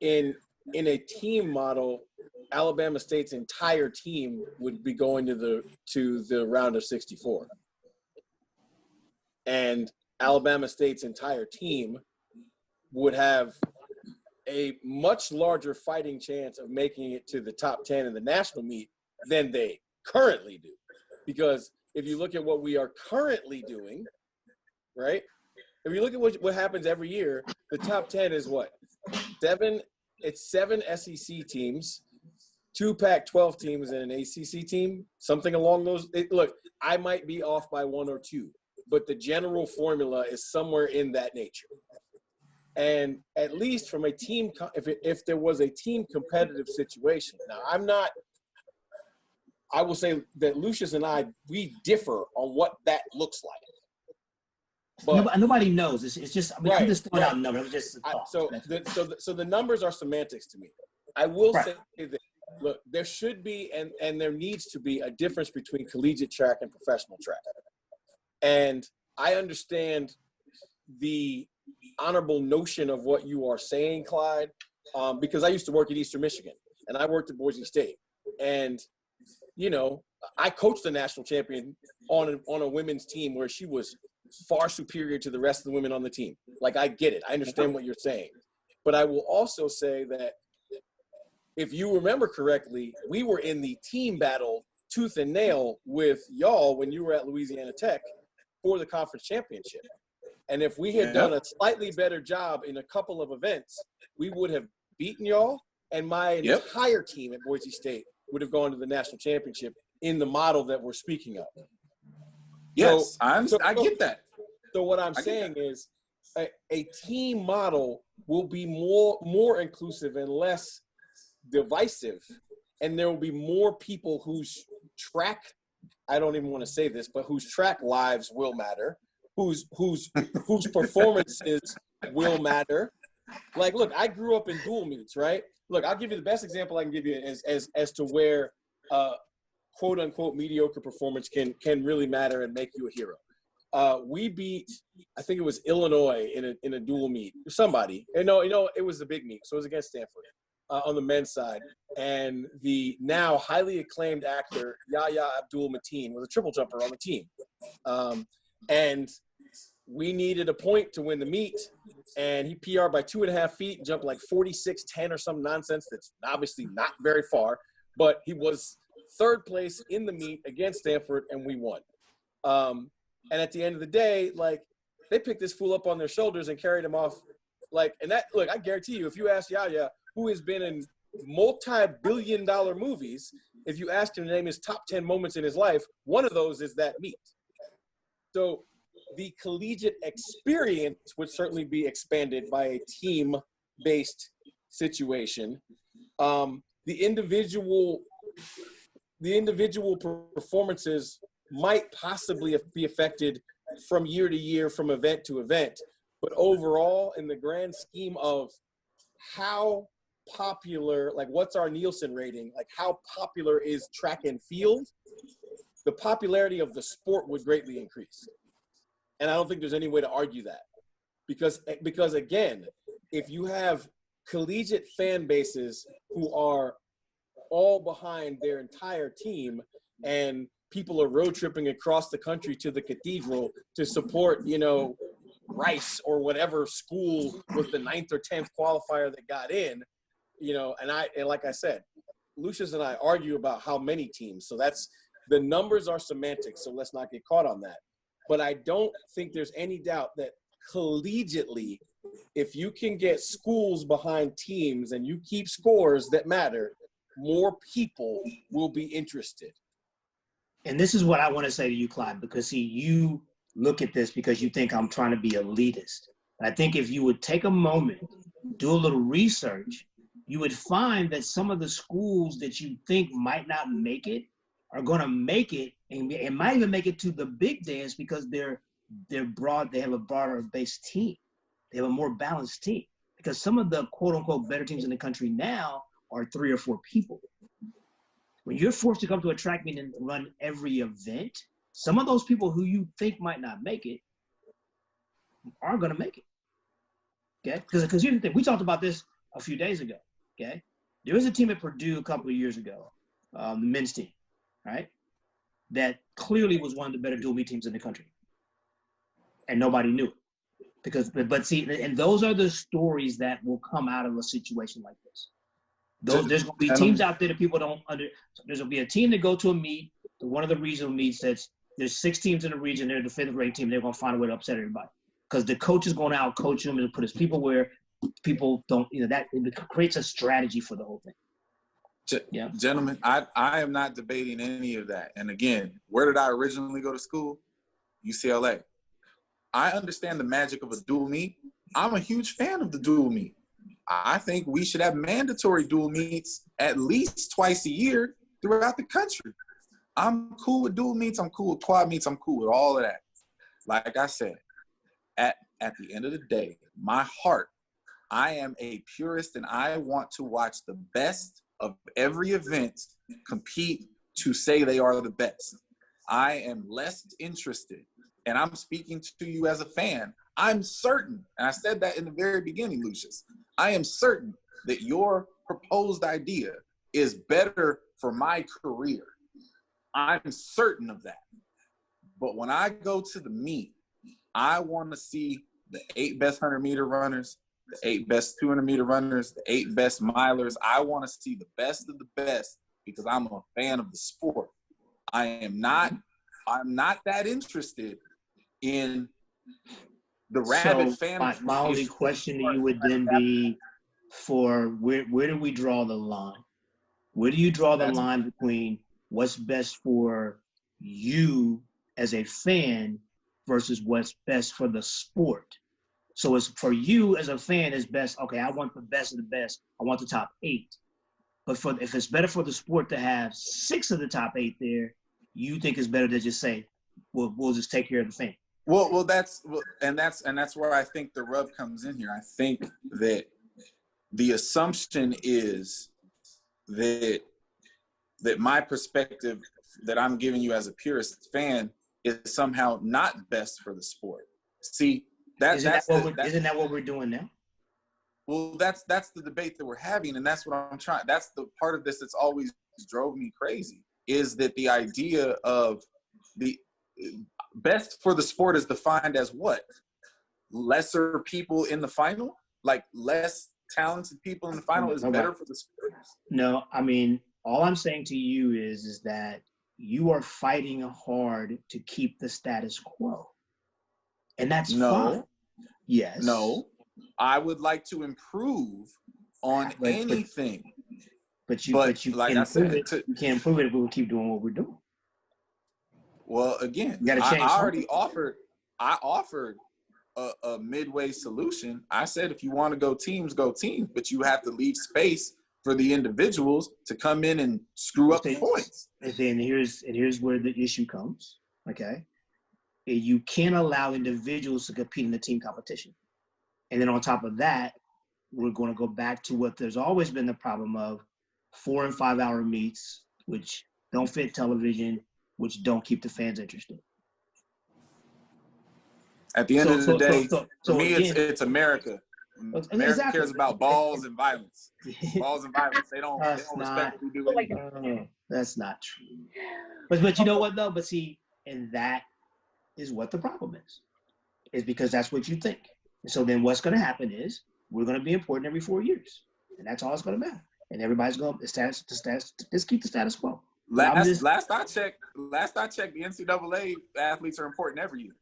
in a team model, Alabama State's entire team would be going to the round of 64. And Alabama State's entire team would have a much larger fighting chance of making it to the top 10 in the national meet than they currently do. Because if you look at what we are currently doing, right? If you look at what happens every year, the top 10 is what? 7 SEC teams, 2 Pac-12 teams, and an ACC team, something along those. Look, I might be off by 1 or 2, but the general formula is somewhere in that nature. And at least from a team, if there was a team competitive situation, now I will say that Lucius and I, we differ on what that looks like. But nobody knows. It's just, I'm just throwing out numbers. It's just so the numbers are semantics to me. I will say that, look, there should be and there needs to be a difference between collegiate track and professional track. And I understand the honorable notion of what you are saying, Clyde, because I used to work at Eastern Michigan and I worked at Boise State. And you know, I coached a national champion on a women's team where she was far superior to the rest of the women on the team. Like, I get it. I understand what you're saying. But I will also say that if you remember correctly, we were in the team battle tooth and nail with y'all when you were at Louisiana Tech for the conference championship. And if we had done a slightly better job in a couple of events, we would have beaten y'all, and my entire team at Boise State would have gone to the national championship in the model that we're speaking of. Yes, I get that. So what I'm saying is a team model will be more inclusive and less divisive, and there will be more people whose track, I don't even want to say this, but whose track lives will matter, whose performances will matter. Like, look, I grew up in dual meets, right? Look, I'll give you the best example I can give you as to where quote unquote mediocre performance can really matter and make you a hero. We beat, I think it was Illinois in a dual meet. Somebody, it was a big meet, so it was against Stanford on the men's side. And the now highly acclaimed actor Yahya Abdul-Mateen was a triple jumper on the team, and we needed a point to win the meet, and he PR'd by 2.5 feet and jumped like 46.10 or some nonsense that's obviously not very far, but he was third place in the meet against Stanford, and we won. And at the end of the day, like, they picked this fool up on their shoulders and carried him off. Like, and that, look, I guarantee you, if you ask Yahya, who has been in multi-billion-dollar movies, if you ask him to name his top 10 moments in his life, one of those is that meet. So the collegiate experience would certainly be expanded by a team-based situation. The individual performances might possibly be affected from year to year, from event to event. But overall, in the grand scheme of how popular, like, what's our Nielsen rating? Like, how popular is track and field? The popularity of the sport would greatly increase. And I don't think there's any way to argue that. Because again, if you have collegiate fan bases who are all behind their entire team, and people are road tripping across the country to the cathedral to support, Rice or whatever school was the 9th or 10th qualifier that got in, and like I said, Lucius and I argue about how many teams. So the numbers are semantics. So let's not get caught on that. But I don't think there's any doubt that collegiately, if you can get schools behind teams and you keep scores that matter, more people will be interested. And this is what I want to say to you, Clyde, because see, you look at this because you think I'm trying to be elitist. And I think if you would take a moment, do a little research, you would find that some of the schools that you think might not make it are going to make it, and might even make it to the big dance because they're broad. They have a broader based team. They have a more balanced team, because some of the quote unquote better teams in the country now are 3 or 4 people. When you're forced to come to a track meet and run every event, some of those people who you think might not make it are going to make it. Okay? Because here's the thing. We talked about this a few days ago. Okay? There was a team at Purdue a couple of years ago, the men's team, right? That clearly was one of the better dual meet teams in the country. And nobody knew it. But see, and those are the stories that will come out of a situation like this. There's going to be teams out there that people don't there's going to be a team that go to a meet, one of the regional meets that's, there's 6 teams in the region, they're the 5th ranked team, they're going to find a way to upset everybody. Because the coach is going to out-coach them and put his people where people don't, that it creates a strategy for the whole thing. Yeah. Gentlemen, I am not debating any of that. And again, where did I originally go to school? UCLA. I understand the magic of a dual meet. I'm a huge fan of the dual meet. I think we should have mandatory dual meets at least twice a year throughout the country. I'm cool with dual meets. I'm cool with quad meets. I'm cool with all of that. Like I said, at the end of the day, my heart, I am a purist and I want to watch the best of every event compete to say they are the best. I am less interested, and I'm speaking to you as a fan. I'm certain, and I said that in the very beginning, Lucius, I am certain that your proposed idea is better for my career. I'm certain of that. But when I go to the meet, I want to see the 8 best 100-meter runners, the 8 best 200-meter runners, the 8 best milers. I want to see the best of the best because I'm a fan of the sport. I'm not that interested in the rabid fan. My only question to you would then be, for where do we draw the line? Where do you draw the line between what's best for you as a fan versus what's best for the sport? So it's for you as a fan is best, okay, I want the best of the best. I want the top 8. But if it's better for the sport to have 6 of the top 8 there, you think it's better to just say, we'll just take care of the fan. that's where I think the rub comes in here. I think that the assumption is that my perspective that I'm giving you as a purist fan is somehow not best for the sport. See, isn't that what we're doing now? Well, that's the debate that we're having, and that's what I'm trying. That's the part of this that's always drove me crazy, is that the idea of the best for the sport is defined as what? Lesser people in the final? Like less talented people in the final is better for the sport? No, I mean, all I'm saying to you is that you are fighting hard to keep the status quo. And that's fine. Yes. No. I would like to improve on anything. But you like can't prove it. You can't prove it if we keep doing what we're doing. Well, again, I offered a midway solution. I said, if you want to go teams, but you have to leave space for the individuals to come in and screw up the points. And here's where the issue comes. Okay. You can't allow individuals to compete in the team competition. And then on top of that, we're going to go back to what there's always been the problem of 4 and 5 hour meets, which don't fit television, which don't keep the fans interested. At the end of the day, for me, it's America. America cares about balls and violence. Balls and violence. They don't respect what we do. That's not true. But you know what though? But see, and that is what the problem is because that's what you think. And so then what's going to happen is we're going to be important every 4 years, and that's all it's going to matter. And everybody's going to just keep the status quo. Last I checked, the NCAA athletes are important every year.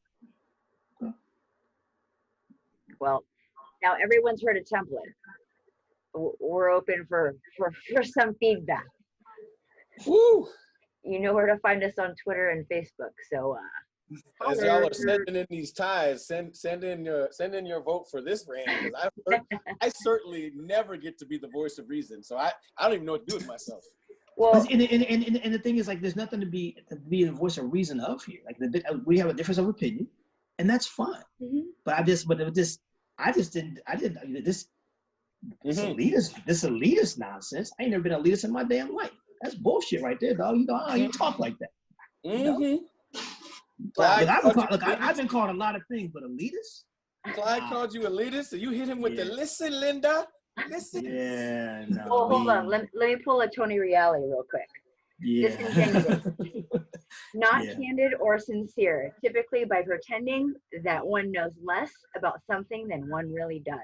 Well, now everyone's heard a template. We're open for some feedback. Woo! You know where to find us on Twitter and Facebook. So as y'all are sending in these ties, send in your vote for this rant, because I certainly never get to be the voice of reason. So I don't even know what to do with myself. Well, and the thing is, like, there's nothing to be the voice of reason of here. Like, we have a difference of opinion, and that's fine. Mm-hmm. But this elitist nonsense. I ain't never been elitist in my damn life. That's bullshit right there, dog. You know how you talk like that. Mm-hmm. You know? I've been called a lot of things, but elitist? Clyde called you elitist, so you hit him with the listen, Linda. Listen. Yeah, no. Well, hold on. Let me pull a Tony Reale real quick. Yeah. Not candid or sincere, typically by pretending that one knows less about something than one really does.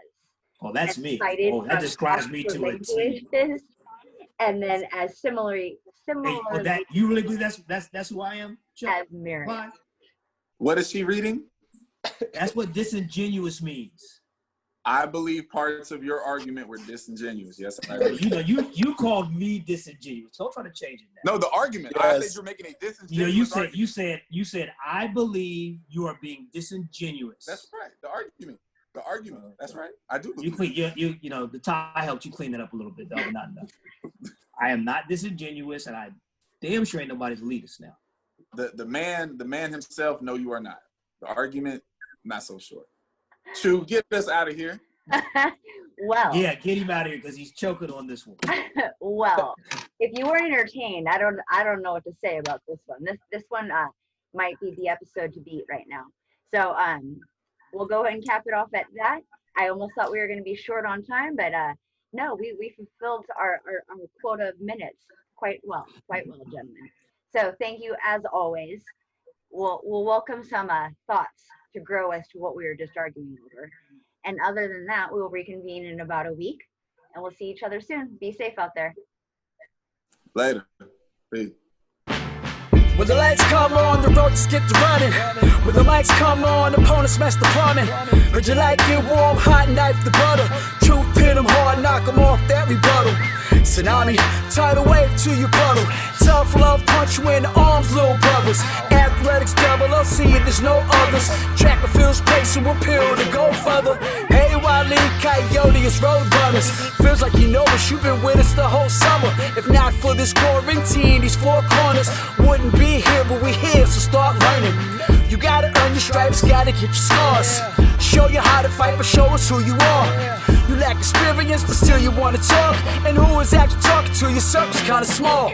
Oh, that's me. Oh, that describes me to a T. And then as similarly. Hey, you really believe that's who I am? As Mary. What is she reading? That's what disingenuous means. I believe parts of your argument were disingenuous. Yes, I agree. You called me disingenuous. Don't try to change it now. No, the argument. Yes. I said you're making a disingenuous argument. You said I believe you are being disingenuous. That's right. The argument. That's right. I do. You the tie helped you clean that up a little bit, though, but not enough. I am not disingenuous, and I damn sure ain't nobody's elitist now. The man himself, no, you are not. The argument, not so sure. Chu, get us out of here. Well. Yeah, get him out of here because he's choking on this one. Well, if you weren't entertained, I don't know what to say about this one. This one might be the episode to beat right now. So we'll go ahead and cap it off at that. I almost thought we were going to be short on time, but no, we fulfilled our quota of minutes quite well, gentlemen. So thank you as always. We'll welcome some thoughts to grow as to what we were just arguing over. And other than that, we will reconvene in about a week, and we'll see each other soon. Be safe out there. Later. Peace. When the lights come on, the road just get to running. When the lights come on, opponents smash the plumbing. Heard you like it warm, hot knife the butter. Truth pin them hard, knock them off that rebuttal. Tsunami, tidal wave to your puddle. Tough love punch you in the arms, little brothers. Athletics double, I'll see it, there's no others. Track and field's pace and we'll peel to go further. Hey, Wile E. Coyote, it's road runners. Feels like you know us, you've been with us the whole summer. If not for this quarantine, these four corners wouldn't be here, but we here, so start learning. You gotta earn your stripes, gotta get your scars. Show you how to fight, but show us who you are. You lack experience, but still you wanna talk. And who is actually talking to you? Circle's kinda small.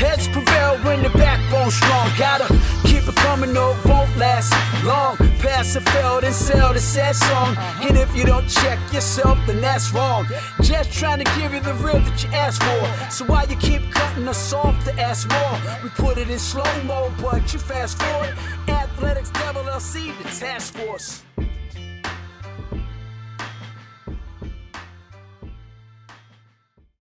Heads prevail when the backbone's strong. Gotta keep it coming, no, it won't last long. Pass or fail, then sell the sad song. And if you don't check yourself, then that's wrong. Just trying to give you the real that you asked for. So why you keep cutting us off to ask more? We put it in slow-mo, but you fast forward. Athletics LLC, the task force.